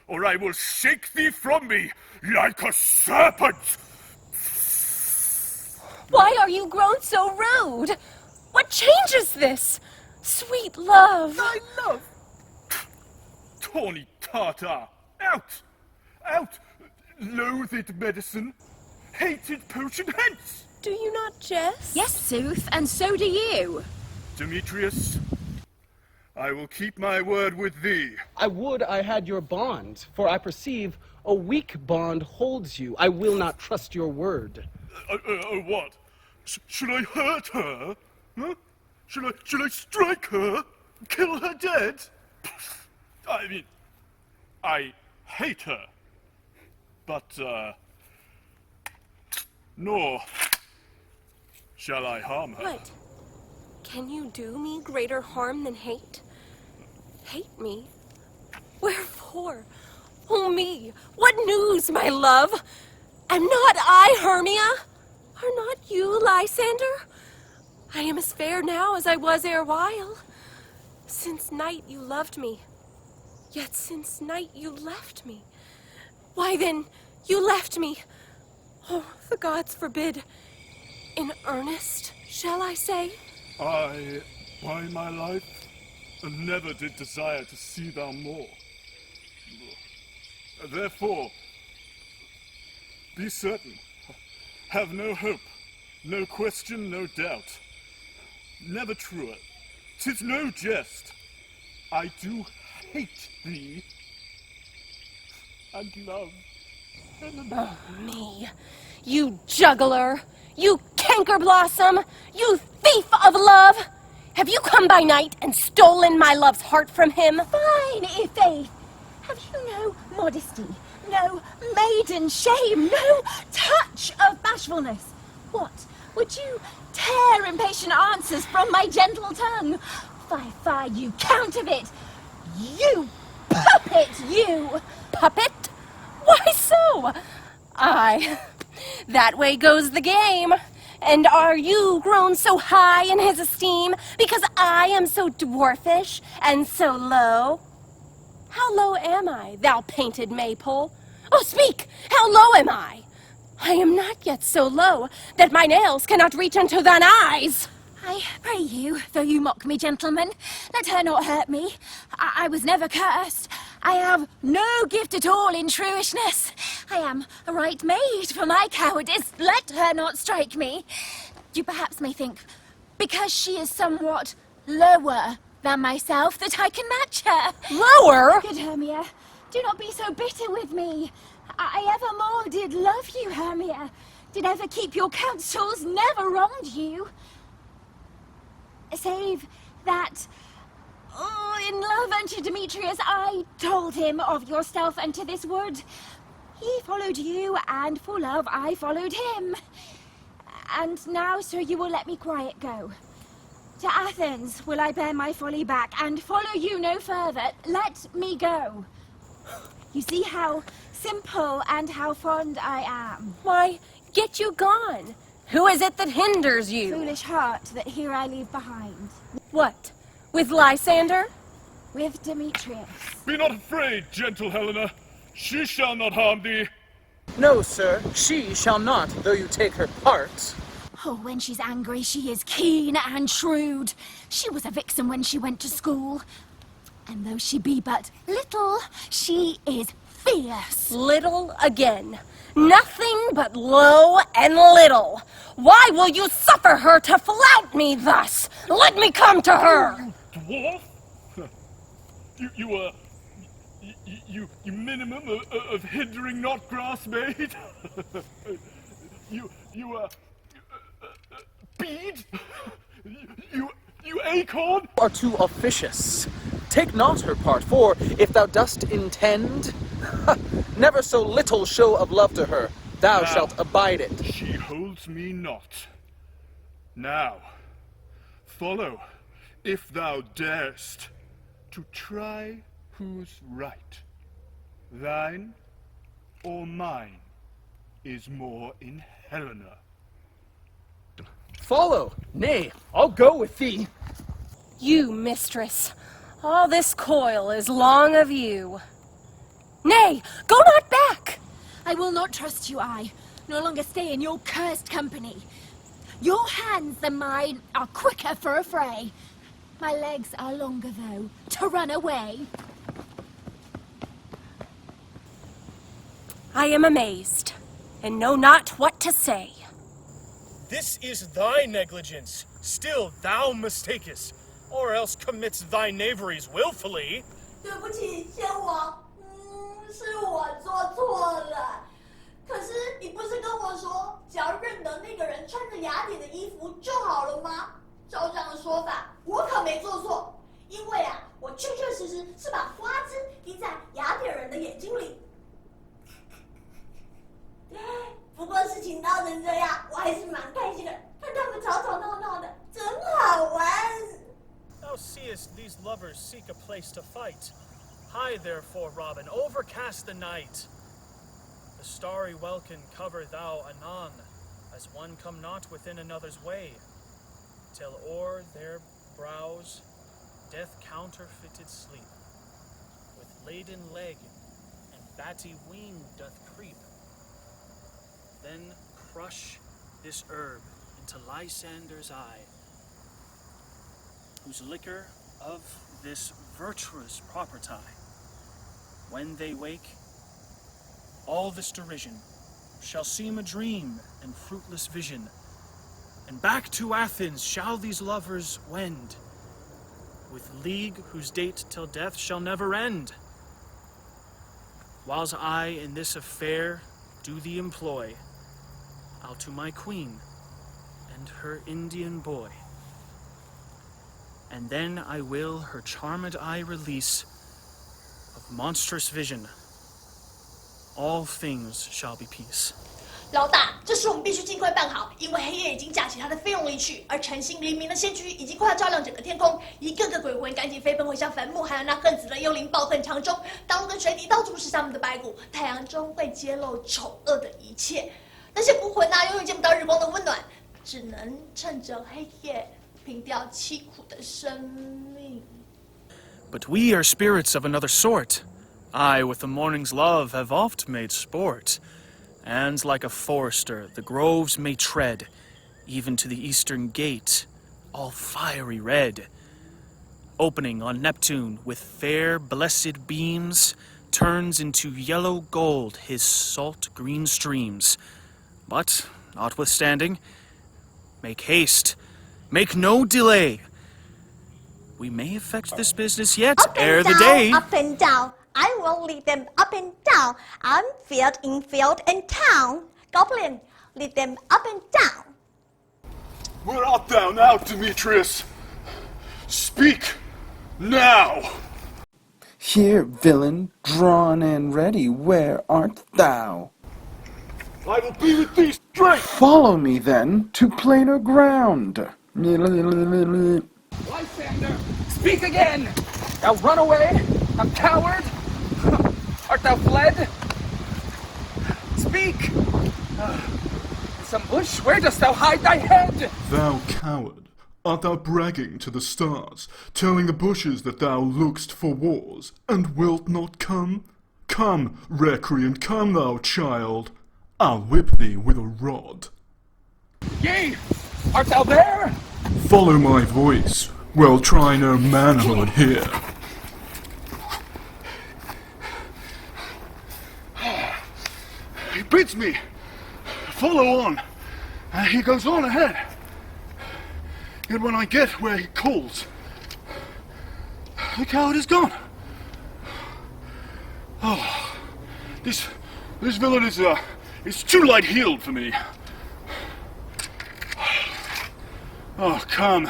or I will shake thee from me like a serpent! Why are you grown so rude? What changes this? Sweet love. Thy love? Tawny Tartar, out! Out! Loathed medicine, hated potion, hence! Do you not jest? Yes, sooth, and so do you. Demetrius, I will keep my word with thee. I would I had your bond, for I perceive a weak bond holds you. I will not trust your word. What? Should I hurt her? Huh? Should I strike her? Kill her dead? I mean, I hate her. But, nor shall I harm her. What? Can you do me greater harm than hate? Hate me? Wherefore? Oh me, what news, my love? Am not I Hermia? Are not you Lysander? I am as fair now as I was erewhile. Since night you loved me, yet since night you left me. Why then, you left me. Oh, the gods forbid. In earnest, shall I say? I, by my life, never did desire to see thou more. Therefore, be certain, have no hope, no question, no doubt. Never truer, 'tis no jest. I do hate thee, and love Helena. Oh, me, you juggler, you canker blossom, you thief of love! Have you come by night and stolen my love's heart from him? Fine, Ifaith. Have you no modesty, No maiden shame, no touch of bashfulness. What? Would you tear impatient answers from my gentle tongue? Fie, you counterfeit! You puppet, you! Puppet? Why so? Aye, that way goes the game. And are you grown so high in his esteem because I am so dwarfish and so low? How low am I, thou painted maypole? Oh, speak! How low am I? I am not yet so low that my nails cannot reach unto thine eyes. I pray you, though you mock me, gentlemen, let her not hurt me. I was never cursed. I have no gift at all in truishness. I am a right maid for my cowardice. Let her not strike me. You perhaps may think, because she is somewhat lower than myself, that I can match her. Lower? Good Hermia, do not be so bitter with me. I evermore did love you, Hermia. Did ever keep your counsels, never wronged you. Save that, in love unto Demetrius, I told him of your stealth unto this wood. He followed you, and for love I followed him. And now, sir, you will let me quiet go. To Athens will I bear my folly back, and follow you no further. Let me go. You see how simple and how fond I am. Why, get you gone. Who is it that hinders you? Foolish heart that here I leave behind. What? With Lysander? With Demetrius. Be not afraid, gentle Helena. She shall not harm thee. No, sir, she shall not, though you take her part. Oh, when she's angry, she is keen and shrewd. She was a vixen when she went to school. And though she be but little, she is fierce. Little again. Nothing but low and little. Why will you suffer her to flout me thus? Let me come to her. Dwarf? You minimum of hindering not grass maid? Bead? You acorn? You are too officious. Take not her part, for if thou dost intend, never so little show of love to her, thou shalt abide it. She holds me not. Now, follow, if thou darest, to try who's right. Thine or mine is more in Helena. Follow, nay, I'll go with thee. You, mistress, all this coil is long of you. Nay, go not back! I will not trust you, I. No longer stay in your cursed company. Your hands than mine are quicker for a fray. My legs are longer, though, to run away. I am amazed, and know not what to say. This is thy negligence. Still thou mistakest, or else commits thy knaveries willfully. 对不起，先王，是我做错了。可是你不是跟我说，只要认得那个人穿着雅典的衣服就好了吗？照这样的说法，我可没做错，因为我确确实实是把花枝滴在雅典人的眼睛里。不过事情闹成这样，我还是蛮开心的，看他们吵吵闹闹的，真好玩。Thou seest these lovers seek a place to fight. Hie therefore, Robin, overcast the night. The starry welkin cover thou anon, as one come not within another's way, till o'er their brows death counterfeited sleep, with laden leg and batty wing doth creep. Then crush this herb into Lysander's eye, whose liquor of this virtuous property, when they wake, all this derision shall seem a dream and fruitless vision, and back to Athens shall these lovers wend, with league whose date till death shall never end. Whiles I in this affair do thee employ, I'll to my queen and her Indian boy, and then I will her charmed eye release of monstrous vision. all things shall be peace. 老大，这事我们必须尽快办好，因为黑夜已经架起它的飞龙离去，而晨星黎明的先驱已经快要照亮整个天空，一个个鬼魂赶紧飞奔回向坟墓，还有那恨死的幽灵抱恨场中，道路跟水底到处是他们的白骨，太阳中会揭露丑恶的一切。那些孤魂啊，永远见不到日光的温暖，只能趁着黑夜凭吊凄苦的生命。But we are spirits of another sort. I, with the morning's love, have oft made sport. And like a forester, the groves may tread, even to the eastern gate, all fiery red. Opening on Neptune with fair blessed beams, turns into yellow gold his salt green streams. But, notwithstanding, make haste, make no delay. We may effect this business yet ere the day. Up and down. I will lead them up and down. I'm field in field and town. Goblin, lead them up and down. Where art thou now, Demetrius? Speak now! Here, villain, drawn and ready, where art thou? I will be with thee straight! Follow me, then, to plainer ground. Lysander, speak again! Thou run away, thou coward! Art thou fled? Speak! In some bush, where dost thou hide thy head? Thou coward, art thou bragging to the stars, telling the bushes that thou look'st for wars, and wilt not come? Come, recreant, come, thou child. I'll whip thee with a rod. Yea, art thou there? Follow my voice. Well, try no manhood here. He bids me follow on, and he goes on ahead. Yet when I get where he calls, the coward is gone. Oh, this villain is too light-heeled for me. Oh, come,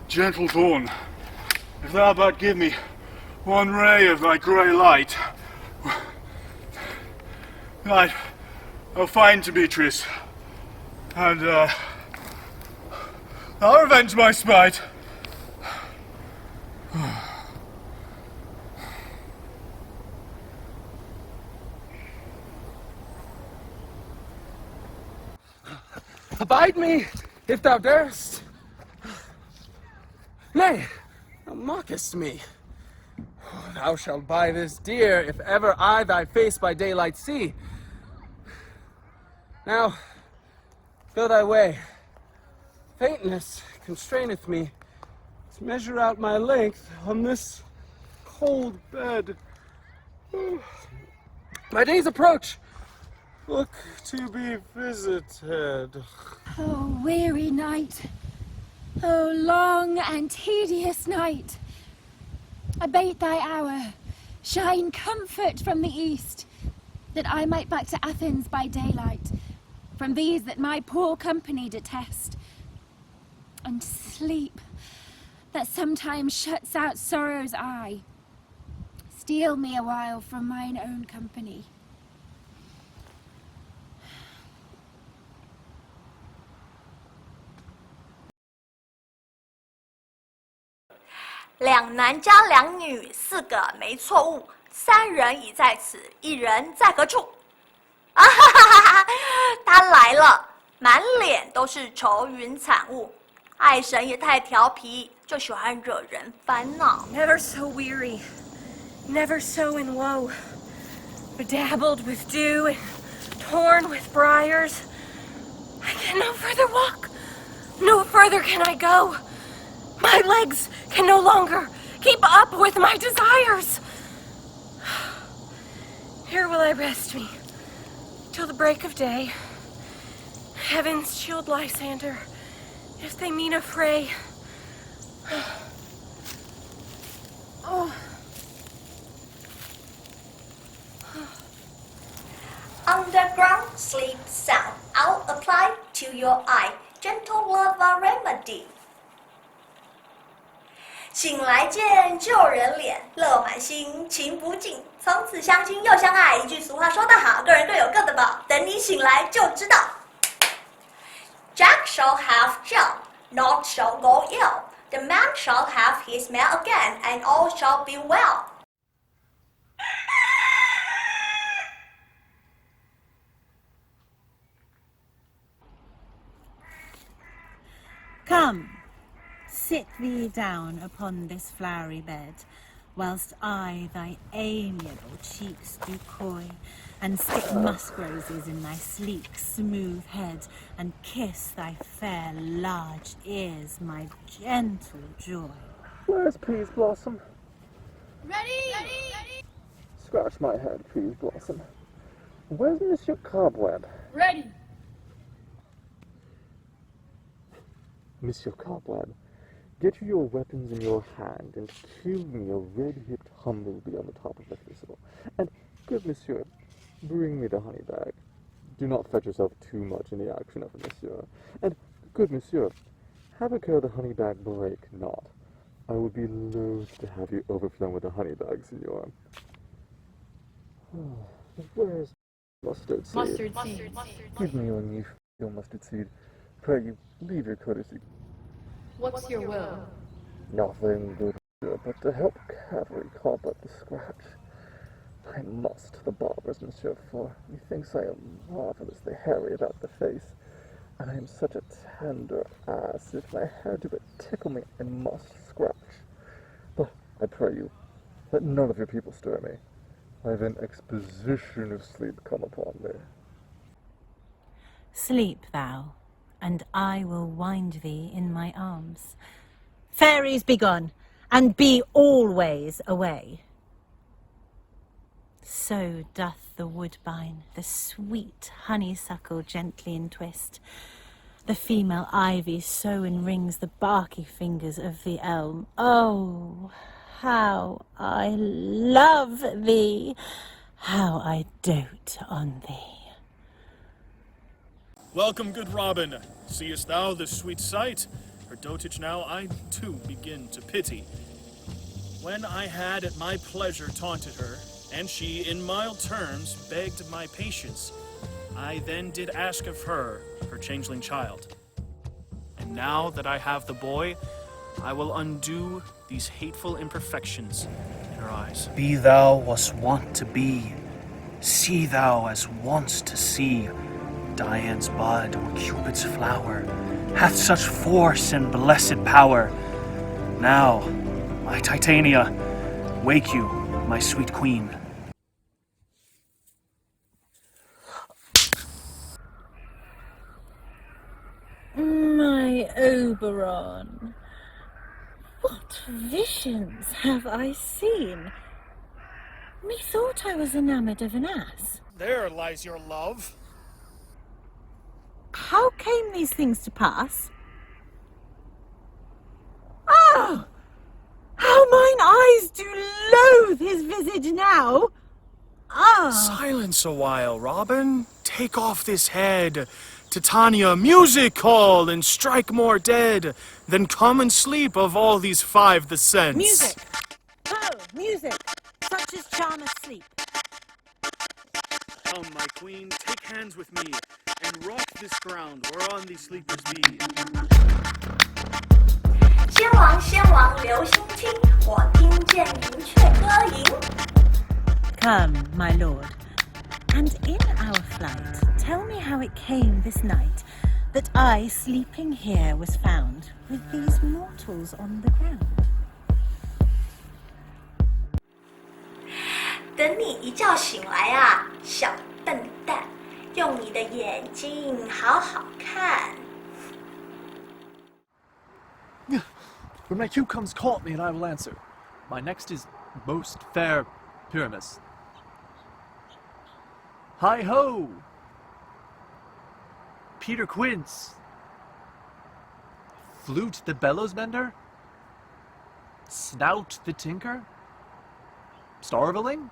gentle dawn, if thou but give me one ray of thy grey light, I'll find Demetrius, and I'll revenge my spite. Abide me, if thou durst. Nay, thou mockest me. Thou shalt buy this dear, if ever I thy face by daylight see. Now, go thy way. Faintness constraineth me to measure out my length on this cold bed. My days approach. Look to be visited. Oh, weary night. Oh, long and tedious night. Abate thy hour. Shine comfort from the east, that I might back to Athens by daylight, from these that my poor company detest. And sleep, that sometimes shuts out sorrow's eye, steal me a while from mine own company. 两男加两女，4个没错误，3人已在此，1人在何处？啊哈哈哈哈！他来了，满脸都是愁云惨雾。爱神也太调皮，就喜欢惹人烦恼。Never so weary, never so in woe, bedabbled with dew and torn with briars. I can no further walk, no further can I go. My legs can no longer keep up with my desires. Here will I rest me till the break of day. Heavens shield Lysander, if they mean a fray. Oh. Underground sleep sound, I'll apply to your eye, gentle love a remedy. 醒来见旧人脸，乐满心，情不尽。从此相亲又相爱，一句俗话说得好，个人各有各的宝，等你醒来就知道。Jack shall have Jill, naught shall go ill. The man shall have his mare again, and all shall be well. Come, sit thee down upon this flowery bed, whilst I thy amiable cheeks do coy, and stick musk roses in thy sleek, smooth head, and kiss thy fair, large ears, my gentle joy. Where's Peas Blossom? Ready? Scratch my head, Peas Blossom. Where's Monsieur Cobweb? Ready. Monsieur Cobweb, get you your weapons in your hand, and cue me a red-hipped humblebee on the top of the thistle. And, good monsieur, bring me the honey bag. Do not fetch yourself too much in the action of it, monsieur. And, good monsieur, have a care the honey bag break not. I would be loath to have you overflown with the honey bag, signor. Where's mustard seed? Mustard seed. Give me your mustard seed. Pray you, leave your courtesy. What's your will? Nothing good, monsieur, but to help cavalry comp up the scratch. I must the barbers, monsieur, for methinks I am marvelously hairy about the face, and I am such a tender ass, if my hair do but tickle me, I must scratch. But I pray you, let none of your people stir me. I have an exposition of sleep come upon me. Sleep thou, and I will wind thee in my arms. Fairies, be gone, and be always away. So doth the woodbine the sweet honeysuckle gently entwist. The female ivy so enrings the barky fingers of the elm. Oh, how I love thee, how I dote on thee. Welcome, good Robin. Seest thou this sweet sight? Her dotage now I too begin to pity. When I had at my pleasure taunted her, and she in mild terms begged my patience, I then did ask of her changeling child. And now that I have the boy, I will undo these hateful imperfections in her eyes. Be thou wast wont to be, see thou as once to see. Dian's bud or Cupid's flower hath such force and blessed power. Now, my Titania, wake you, my sweet queen. My Oberon, what visions have I seen? Methought I was enamoured of an ass. There lies your love. How came these things to pass? Ah! How mine eyes do loathe his visage now! Ah! Silence a while, Robin. Take off this head. Titania, music call and strike more dead than come and sleep of all these five the sense. Music! Oh, music! Such as charmeth sleep. Come, my queen, take hands with me, and rock this ground whereon these sleepers be. 先王留心听，我听见云雀歌吟。 Come, my lord, and in our flight, tell me how it came this night that I, sleeping here, was found with these mortals on the ground. 等你一觉醒来啊，小笨蛋，用你的眼睛好好看。 When my cue comes, call me and I will answer. My next is most fair Pyramus. Hi-ho! Peter Quince. Flute the bellows mender? Snout the tinker? Starveling?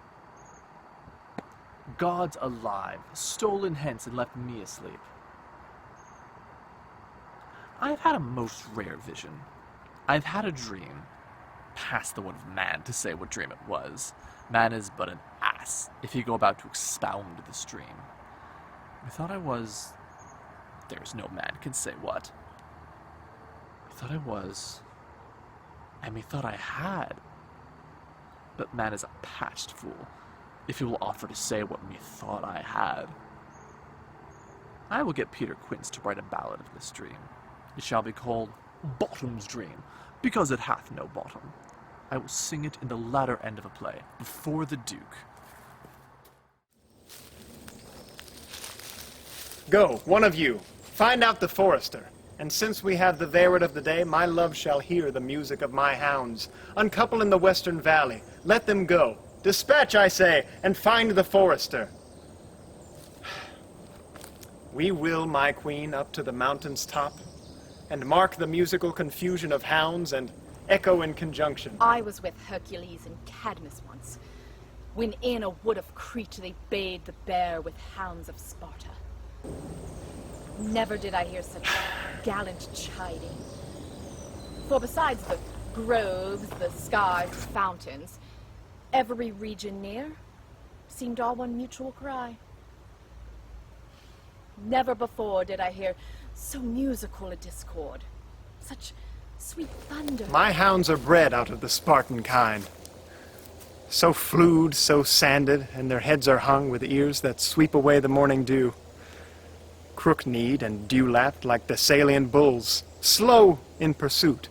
Gods alive, stolen hence and left me asleep. I have had a most rare vision. I've had a dream. past the one of man to say what dream it was. Man is but an ass if he go about to expound this dream. Methought I was... There's no man can say what. Methought I was... And methought I had. But man is a patched fool, if he will offer to say what methought I had. I will get Peter Quince to write a ballad of this dream. It shall be called Bottom's Dream, because it hath no bottom. I will sing it in the latter end of a play, before the Duke. Go, one of you, find out the forester, and since we have the verdict of the day, my love shall hear the music of my hounds. Uncouple in the western valley, let them go. Dispatch, I say, and find the forester. We will, my queen, up to the mountain's top, and mark the musical confusion of hounds and echo in conjunction. I was with Hercules and Cadmus once, when in a wood of Crete they bayed the bear with hounds of Sparta. Never did I hear such gallant chiding. For besides the groves, the skies, the fountains, every region near seemed all one mutual cry. Never before did I hear so musical a discord, such sweet thunder. My hounds are bred out of the Spartan kind. So flued, so sanded, and their heads are hung with ears that sweep away the morning dew. Crook-kneed and dew-lapped like Thessalian bulls, slow in pursuit,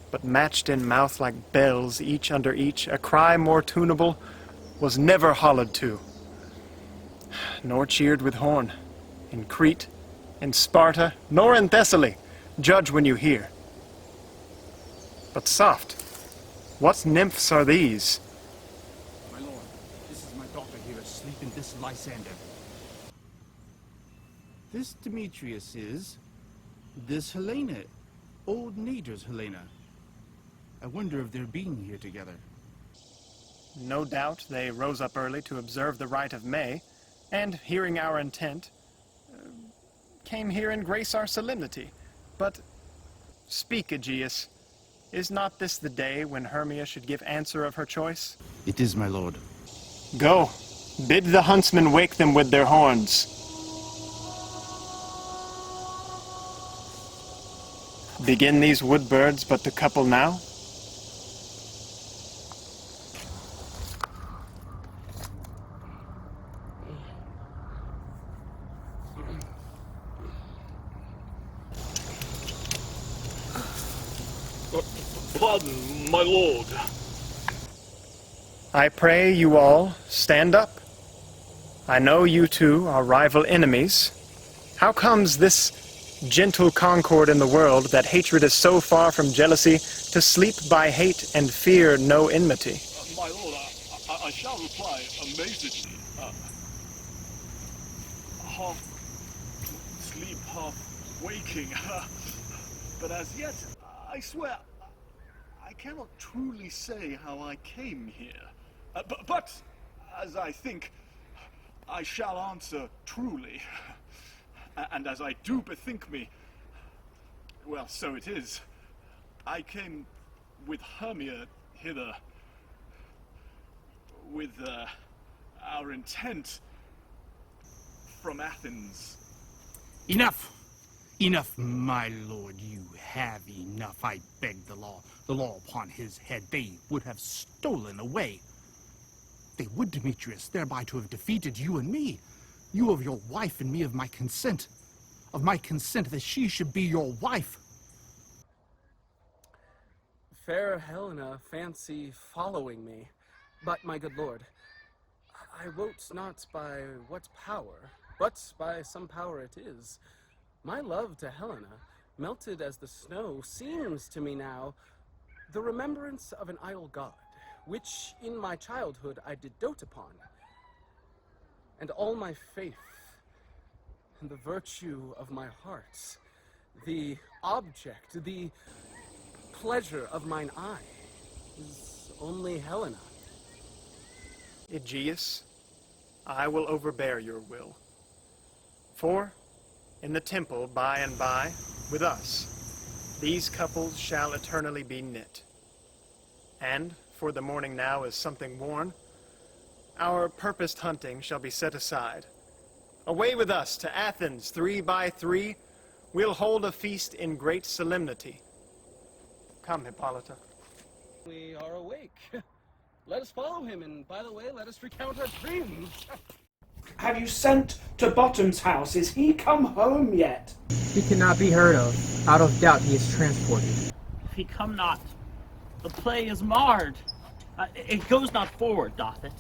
but matched in mouth like bells, each under each, a cry more tunable was never hollowed to, nor cheered with horn. In Crete, in Sparta, nor in Thessaly, judge when you hear. But soft, what nymphs are these? My lord, this is my daughter here asleep in this Lysander. This Demetrius is... this Helena, old Nader's Helena. I wonder if they're being here together. No doubt they rose up early to observe the rite of May, and, hearing our intent, came here and grace our solemnity. But speak, Egeus, is not this the day when Hermia should give answer of her choice? It is, my lord. Go, bid the huntsmen wake them with their horns. Begin these wood birds but to couple now? Pardon, my lord. I pray you all, stand up. I know you two are rival enemies. How comes this gentle concord in the world that hatred is so far from jealousy to sleep by hate and fear no enmity? My lord, I shall reply amazedly. Half sleep, half waking. But as yet, I swear, I cannot truly say how I came here. But, as I think, I shall answer truly. And as I do bethink me, well, so it is. I came with Hermia hither, with our intent from Athens. Enough! Enough, my lord, you have enough. I beg the law upon his head. They would have stolen away. They would, Demetrius, thereby to have defeated you and me. You of your wife and me of my consent that she should be your wife. Fair Helena, fancy following me. But, my good lord, I wot not by what power, but by some power it is. My love to Helena, melted as the snow, seems to me now the remembrance of an idle god, which in my childhood I did dote upon. And all my faith, and the virtue of my heart, the object, the pleasure of mine eye, is only Helena. Egeus, I will overbear your will. For, in the temple by and by, with us, these couples shall eternally be knit. And, for the morning now is something worn, our purposed hunting shall be set aside. Away with us to Athens, 3 by 3. We'll hold a feast in great solemnity. Come, Hippolyta. We are awake. Let us follow him, and by the way, let us recount our dreams. Have you sent to Bottom's house? Is he come home yet? He cannot be heard of. Out of doubt he is transported. If he come not, the play is marred. It goes not forward, doth it?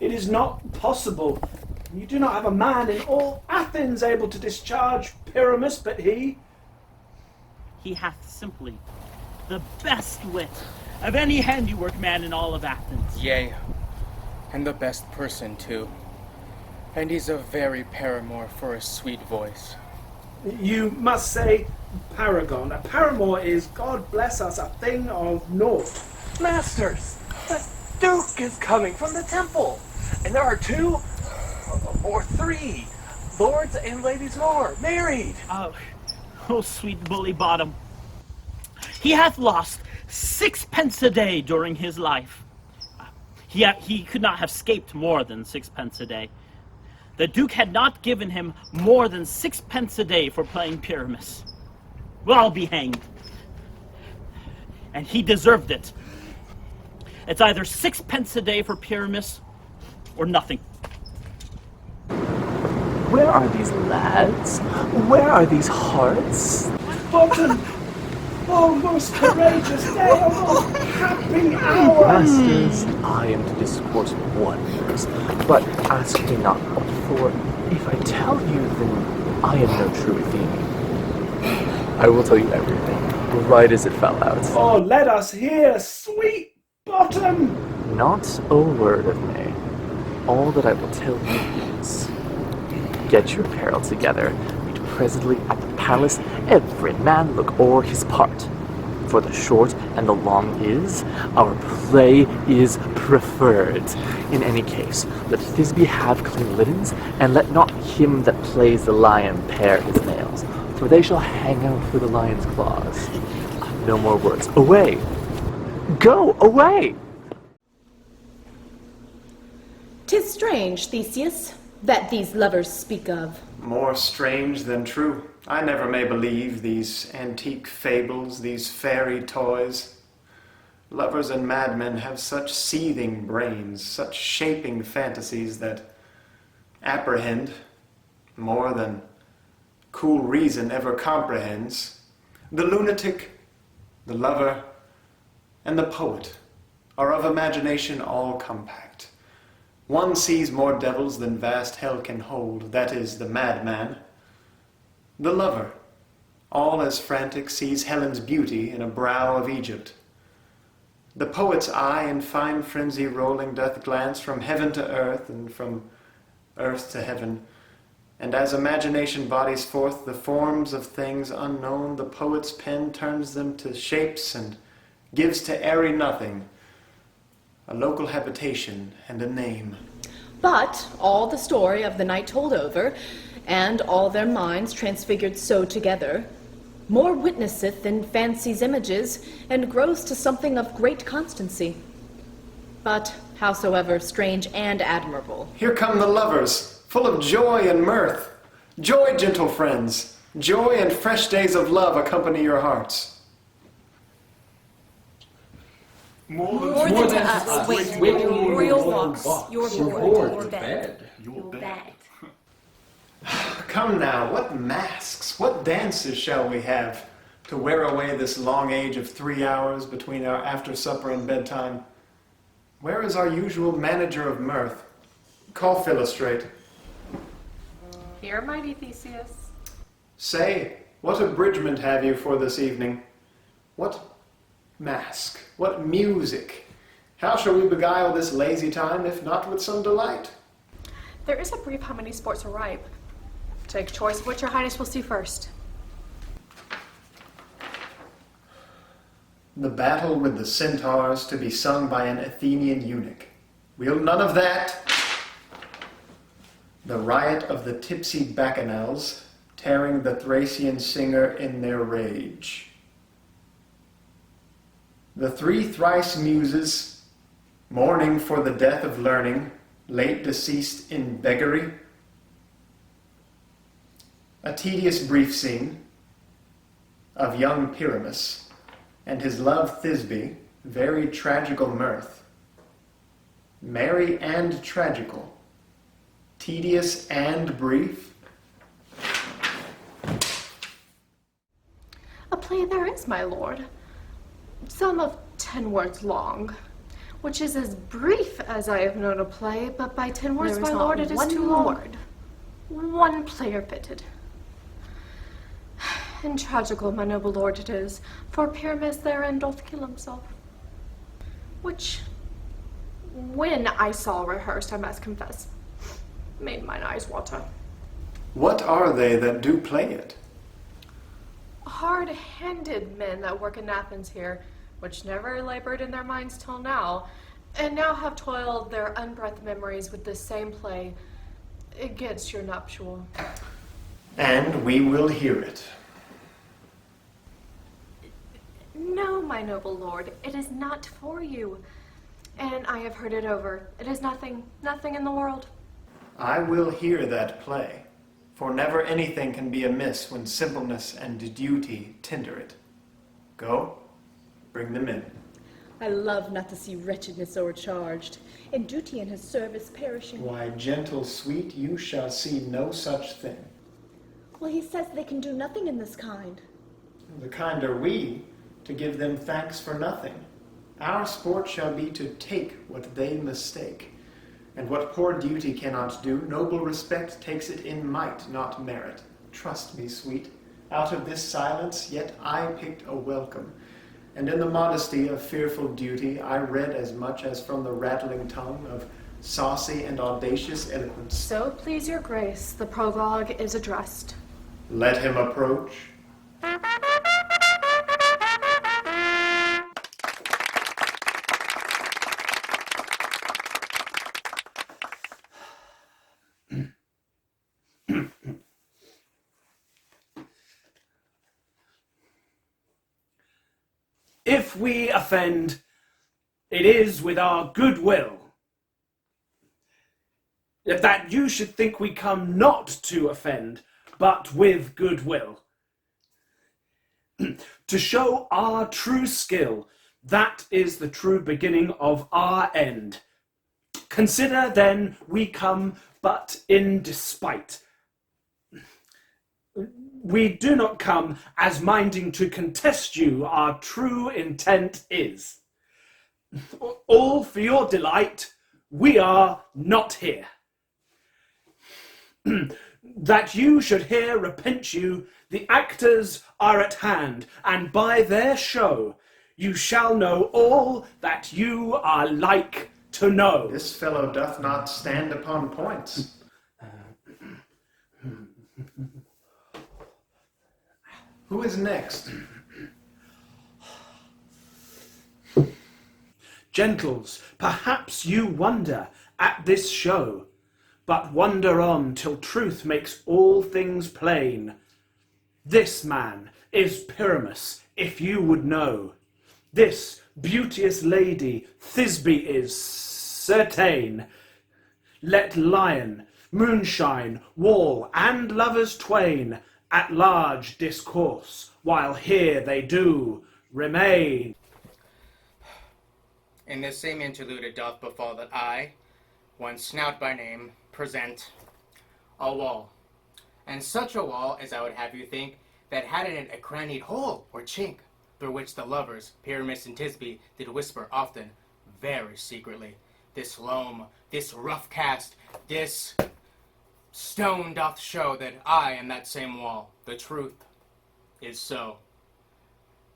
It is not possible. You do not have a man in all Athens able to discharge Pyramus but he. He hath simply the best wit of any handiwork man in all of Athens. Yea, and the best person too. And he's a very paramour for a sweet voice. You must say paragon. A paramour is, God bless us, a thing of naught. Masters, the Duke is coming from the temple, and there are 2 or 3 lords and ladies more, married. Oh, sweet bully bottom. He hath lost 6 pence a day during his life. He could not have scaped more than 6 pence a day. The Duke had not given him more than 6 pence a day for playing Pyramus. Well, I'll be hanged. And he deserved it. It's either 6 pence a day for Pyramus or nothing. Where are these lads? Where are these hearts? Bottom! Oh, most courageous day, oh, most happy hour! Masters, I am to discourse wonders, but ask me not what for. If I tell you, then I am no true Athenian. I will tell you everything, right as it fell out. Oh, let us hear, sweet Bottom! Not a word of me. All that I will tell you is, get your apparel together. Meet presently at the palace, every man look o'er his part. For the short and the long is, our play is preferred. In any case, let Thisbe have clean linens, and let not him that plays the lion pare his nails, for they shall hang out for the lion's claws. No more words. Away! Go away! 'Tis strange, Theseus, that these lovers speak of. More strange than true. I never may believe these antique fables, these fairy toys. Lovers and madmen have such seething brains, such shaping fantasies that apprehend more than cool reason ever comprehends. The lunatic, the lover, and the poet are of imagination all compact. One sees more devils than vast hell can hold, that is, the madman. The lover, all as frantic, sees Helen's beauty in a brow of Egypt. The poet's eye in fine frenzy rolling doth glance from heaven to earth and from earth to heaven. And as imagination bodies forth the forms of things unknown, the poet's pen turns them to shapes and gives to airy nothing a local habitation and a name. But all the story of the night told over, and all their minds transfigured so together, more witnesseth than fancy's images, and grows to something of great constancy. But howsoever strange and admirable. Here come the lovers, full of joy and mirth. Joy, gentle friends, joy and fresh days of love accompany your hearts. More than to us. Wait, royal walks, your board, your bed. Your bed. Come now, what masks, what dances shall we have to wear away this long age of 3 hours between our after supper and bedtime? Where is our usual manager of mirth? Call Philostrate. Here, mighty Theseus. Say, what abridgment have you for this evening? What mask? What music? How shall we beguile this lazy time, if not with some delight? There is a brief how many sports are ripe. Take choice of which your highness will see first. The battle with the centaurs to be sung by an Athenian eunuch. We'll none of that. The riot of the tipsy bacchanals, tearing the Thracian singer in their rage. The three thrice muses, mourning for the death of learning, late deceased in beggary. A tedious brief scene of young Pyramus and his love Thisbe, very tragical mirth. Merry and tragical, tedious and brief. A play there is, my lord. Some of 10 words long, which is as brief as I have known a play, but by 10 words, There my is not lord, it is one too long. word. One player fitted. And tragical, my noble lord, it is, for Pyramus therein doth kill himself. Which, when I saw rehearsed, I must confess, made mine eyes water. What are they that do play it? Hard-handed men that work in Athens here, which never labored in their minds till now, and now have toiled their unbreathed memories with this same play against your nuptial. And we will hear it. No, my noble lord, it is not for you. And I have heard it over. It is nothing in the world. I will hear that play, for never anything can be amiss when simpleness and duty tender it. Go, bring them in. I love not to see wretchedness o'ercharged, and duty in his service perishing. Why, gentle sweet, you shall see no such thing. Well, he says they can do nothing in this kind. The kind are we, to give them thanks for nothing. Our sport shall be to take what they mistake. And what poor duty cannot do, noble respect takes it in might, not merit. Trust me, sweet, out of this silence yet I picked a welcome. And in the modesty of fearful duty, I read as much as from the rattling tongue of saucy and audacious eloquence. So please your grace, the prologue is addressed. Let him approach. If we offend, it is with our good will. That you should think we come not to offend, but with good will. To show our true skill, that is the true beginning of our end. Consider then we come but in despite. We do not come as minding to contest you, our true intent is. All for your delight, we are not here. That you should here repent you, the actors are at hand, and by their show you shall know all that you are like to know. This fellow doth not stand upon points. Who is next? Gentles, perhaps you wonder at this show, but wonder on till truth makes all things plain. This man is Pyramus, if you would know. This beauteous lady Thisbe is, certain. Let lion, moonshine, wall, and lovers twain at large discourse, while here they do remain. In this same interlude it doth befall that I, one Snout by name, present a wall. And such a wall as I would have you think that had in it a crannied hole or chink, through which the lovers, Pyramus and Thisbe, did whisper often, very secretly, this loam, this rough cast, this stone doth show that I am that same wall. The truth is so.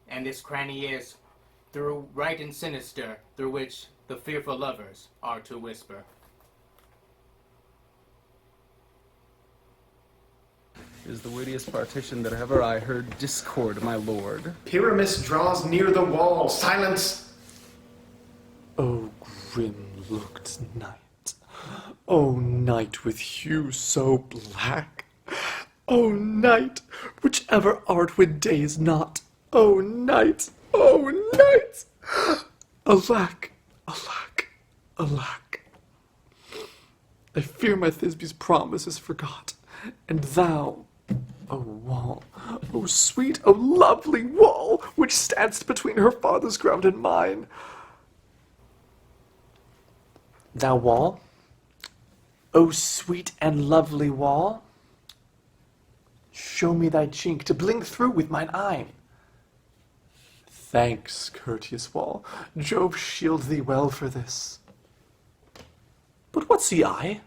And this cranny is, through right and sinister, through which the fearful lovers are to whisper. Is the wittiest partition that ever I heard discord, my lord. Pyramus draws near the wall. Silence! O grim-looked night, O night with hue so black, O night, whichever art with days not, O night, O night! Alack, alack, alack. I fear my Thisbe's promise is forgot, and thou, O wall, O sweet, O lovely wall, which standst between her father's ground and mine. Thou wall, O sweet and lovely wall, show me thy chink to blink through with mine eye. Thanks, courteous wall. Jove shield thee well for this. But what see I?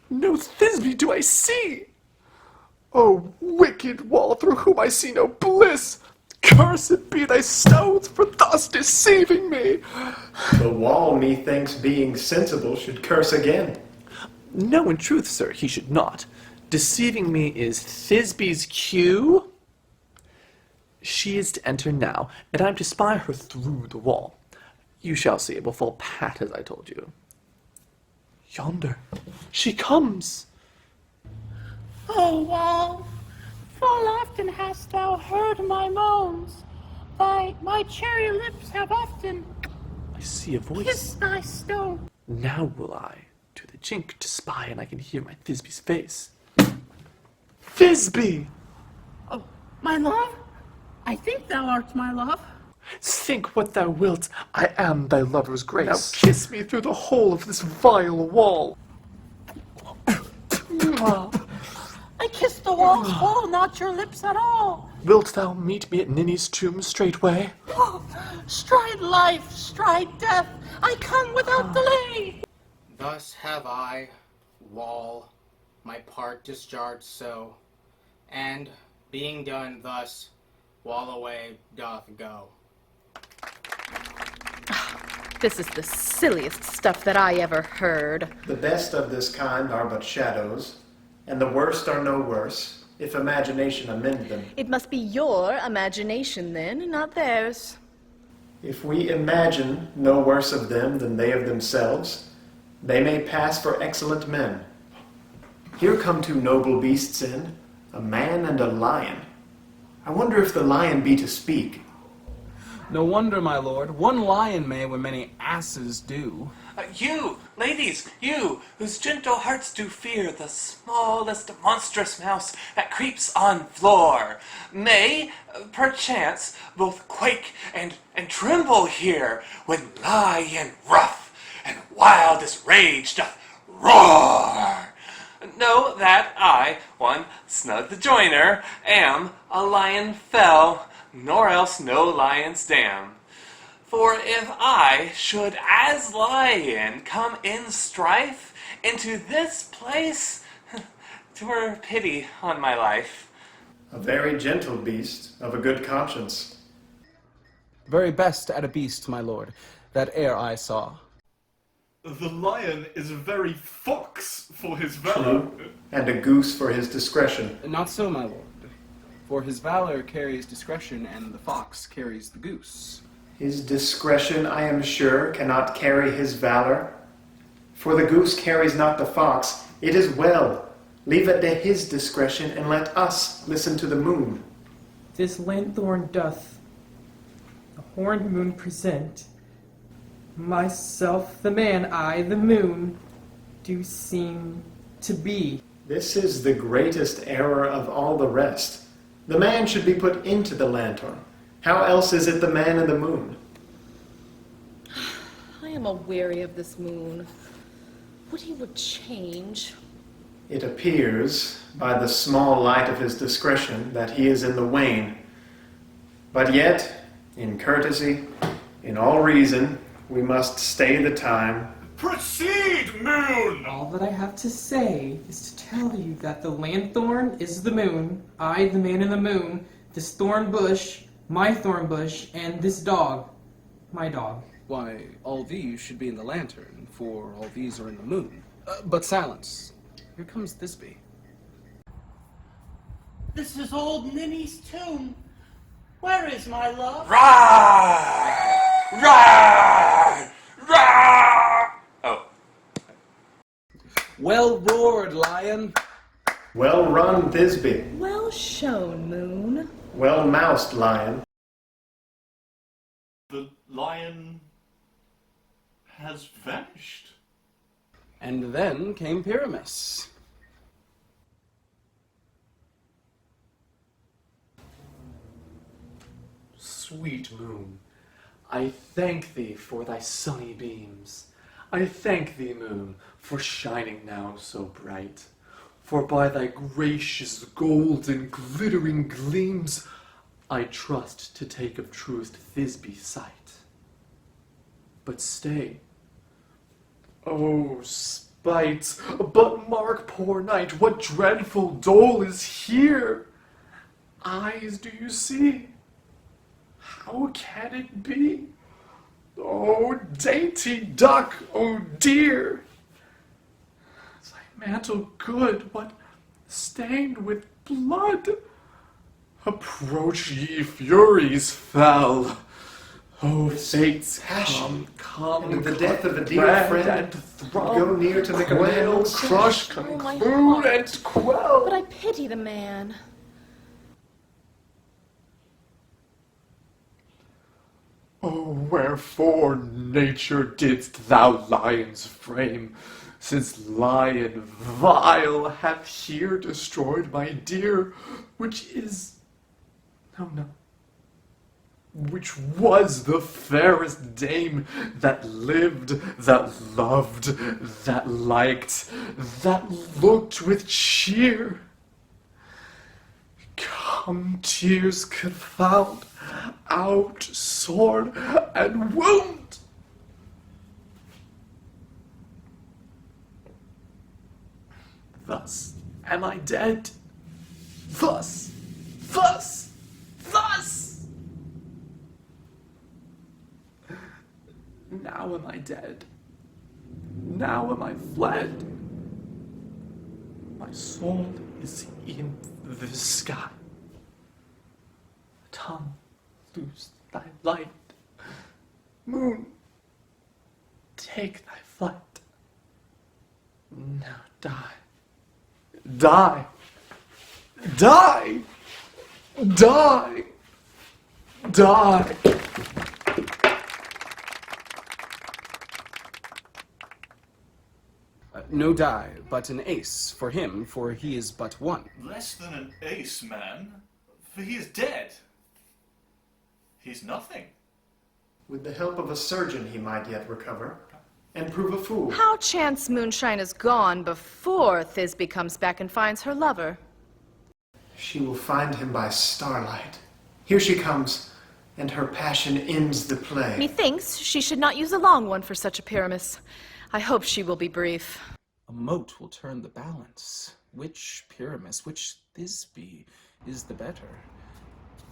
No Thisbe do I see. O wicked wall, through whom I see no bliss! Cursed be thy stones for thus deceiving me! The wall, methinks, being sensible, should curse again. No, in truth, sir, he should not. Deceiving me is Thisbe's cue. She is to enter now, and I am to spy her through the wall. You shall see, it will fall pat as I told you. Yonder, she comes. O wall, full often hast thou heard my moans. My cherry lips have often I see a voice. kissed thy stone. Now will I to the chink to spy, and I can hear my Thisbe's face. Thisbe! Oh, my love? I think thou art my love. Think what thou wilt, I am thy lover's grace. Now kiss me through the hole of this vile wall. I kissed the wall's wall, not your lips at all. Wilt thou meet me at Ninny's tomb straightway? Oh, stride life, stride death, I come without delay. Thus have I, wall, my part discharged so, and, being done thus, wall away doth go. This is the silliest stuff that I ever heard. The best of this kind are but shadows, and the worst are no worse, if imagination amend them. It must be your imagination then, not theirs. If we imagine no worse of them than they of themselves, they may pass for excellent men. Here come two noble beasts in, a man and a lion. I wonder if the lion be to speak. No wonder, my lord. One lion may when many asses do. You, ladies, you, whose gentle hearts do fear the smallest monstrous mouse that creeps on floor, may, perchance, both quake and tremble here when lion rough and wildest rage doth roar. Know that I, one snug the joiner, am a lion fell, nor else no lion's dam. For if I should as lion come in strife into this place, 'twere pity on my life. A very gentle beast, of a good conscience. Very best at a beast, my lord, that e'er I saw. The lion is a very fox for his valor. True, and a goose for his discretion. Not so, my lord. For his valor carries discretion, and the fox carries the goose. His discretion, I am sure, cannot carry his valor. For the goose carries not the fox. It is well. Leave it to his discretion, and let us listen to the moon. This lanthorn doth the horned moon present. Myself the man, I the moon, do seem to be. This is the greatest error of all the rest. The man should be put into the lantern. How else is it the man and the moon? I am a-weary of this moon. Would he would change. It appears, by the small light of his discretion, that he is in the wane. But yet, in courtesy, in all reason, we must stay the time. Proceed, moon! All that I have to say is to tell you that the lanthorn is the moon, I the man in the moon, this thorn bush, my thorn bush, and this dog, my dog. Why, all these should be in the lantern, for all these are in the moon. But silence. Here comes Thisbe. This is old Ninny's tomb. Where is my love? Rawr! Rawr! Rawr! Oh. Well roared, lion. Well run, Thisbe. Well shown, moon. Well moused, lion. lion has vanished. And then came Pyramus. Sweet moon, I thank thee for thy sunny beams. I thank thee, moon, for shining now so bright. For by thy gracious golden glittering gleams I trust to take of truth Thisbe's sight. But stay, oh spite, but mark, poor knight, what dreadful dole is here? Eyes do you see? How can it be? Oh, dainty duck, oh dear! Thy mantle good, what stained with blood? Approach ye furies fell. Oh, fates, come, and the death of a dear friend, and thrum, go near to make a man quail, unsafe. crush, Oh, my conclude, heart. and quell. But I pity the man. Oh, wherefore, nature, didst thou lions frame, since lion vile hath here destroyed my dear, which was the fairest dame that lived, that loved, that liked, that looked with cheer. Come, tears confound, out sword and wound. Thus am I dead. Thus. Now am I dead. Now am I fled. My soul is in the sky. Tongue, loose thy light. Moon, take thy flight. Now die. Die. Die. Die. Die. No die, but an ace for him, for he is but one. Less than an ace, man, for he is dead. He's nothing. With the help of a surgeon he might yet recover, and prove a fool. How chance moonshine is gone before Thisbe comes back and finds her lover? She will find him by starlight. Here she comes, and her passion ends the play. Methinks she should not use a long one for such a Pyramus. I hope she will be brief. A mote will turn the balance. Which Pyramus, which Thisbe is the better?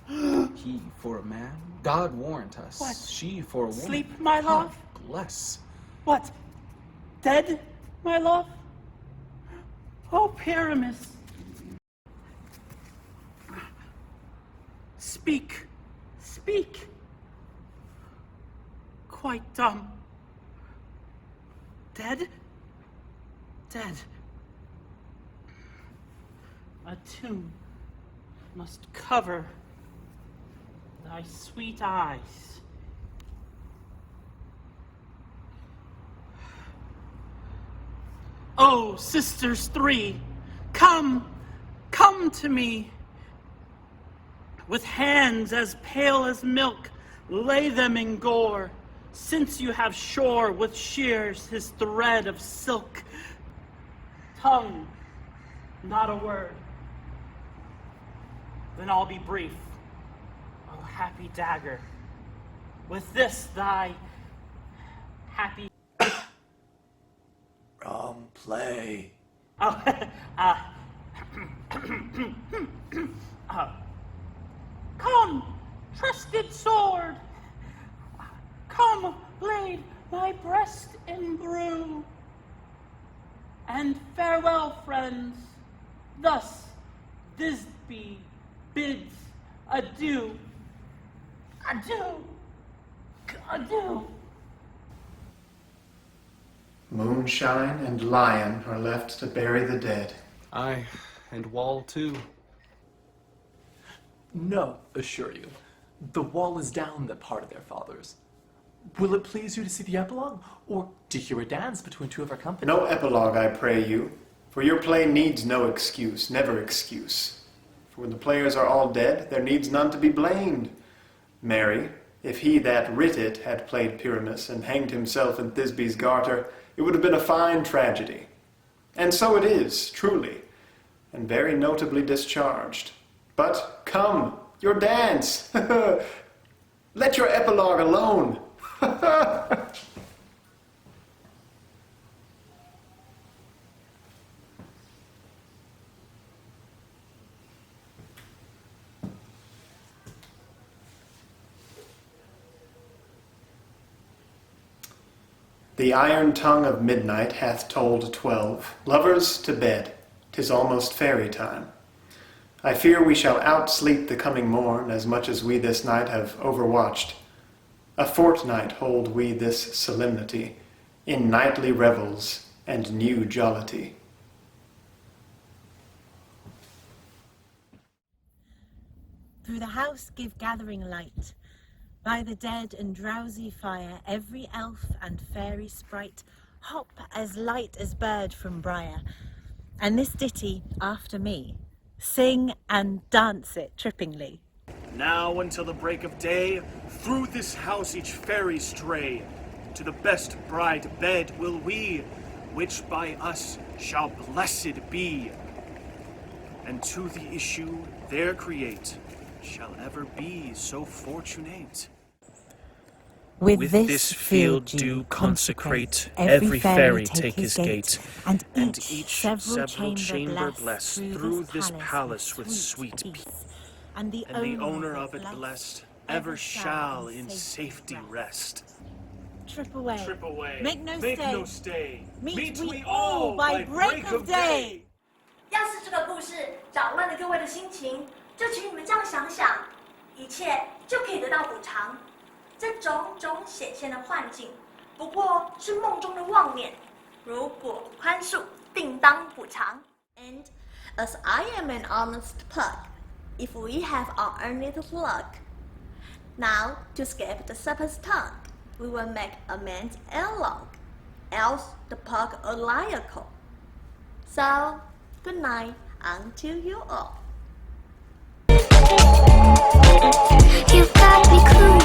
He for a man, God warrant us. What? She for a woman. Sleep, my love? God bless. What? Dead, my love? Oh, Pyramus. Speak. Speak. Quite dumb. Dead? Dead. A tomb must cover thy sweet eyes. Oh, sisters three, come to me. With hands as pale as milk, lay them in gore. Since you have shore with shears his thread of silk. Tongue, not a word. Then I'll be brief. Oh, happy dagger, with this thy happy... Wrong play. Oh, come, trusted sword. Come, blade, my breast imbrue. And farewell, friends. Thus, Thisbe bids adieu. Adieu. Adieu. Moonshine and lion are left to bury the dead. Aye, and wall too. No, assure you. The wall is down that part of their fathers. Will it please you to see the epilogue, or to hear a dance between two of our company? No epilogue, I pray you, for your play needs no excuse, never excuse. For when the players are all dead, there needs none to be blamed. Marry, if he that writ it had played Pyramus and hanged himself in Thisbe's garter, it would have been a fine tragedy. And so it is, truly, and very notably discharged. But come, your dance! Let your epilogue alone! The iron tongue of midnight hath tolled 12. Lovers, to bed, 'tis almost fairy time. I fear we shall outsleep the coming morn, as much as we this night have overwatched. A fortnight hold we this solemnity, in nightly revels and new jollity. Through the house give gathering light. By the dead and drowsy fire, every elf and fairy sprite hop as light as bird from briar. And this ditty, after me, sing and dance it trippingly. Now until the break of day, through this house each fairy stray. To the best bride bed will we, which by us shall blessed be. And to the issue there create, shall ever be so fortunate. With this field do consecrate, every fairy take his gate, and each several chamber bless through this palace with sweet peace. And the owner of it blessed, ever shall in safety rest. Trip away, make no stay, meet we all by break of day. 要是这个故事扰乱了各位的心情，就请你们这样想想，一切就可以得到补偿。这种种显现的幻境，不过是梦中的妄念。如果宽恕，定当补偿。And as I am an honest pug, if we have unearned luck, now to escape the serpent's tongue, we will make amends ere else the pug a liar call. So, good night unto you all. You've got me cool.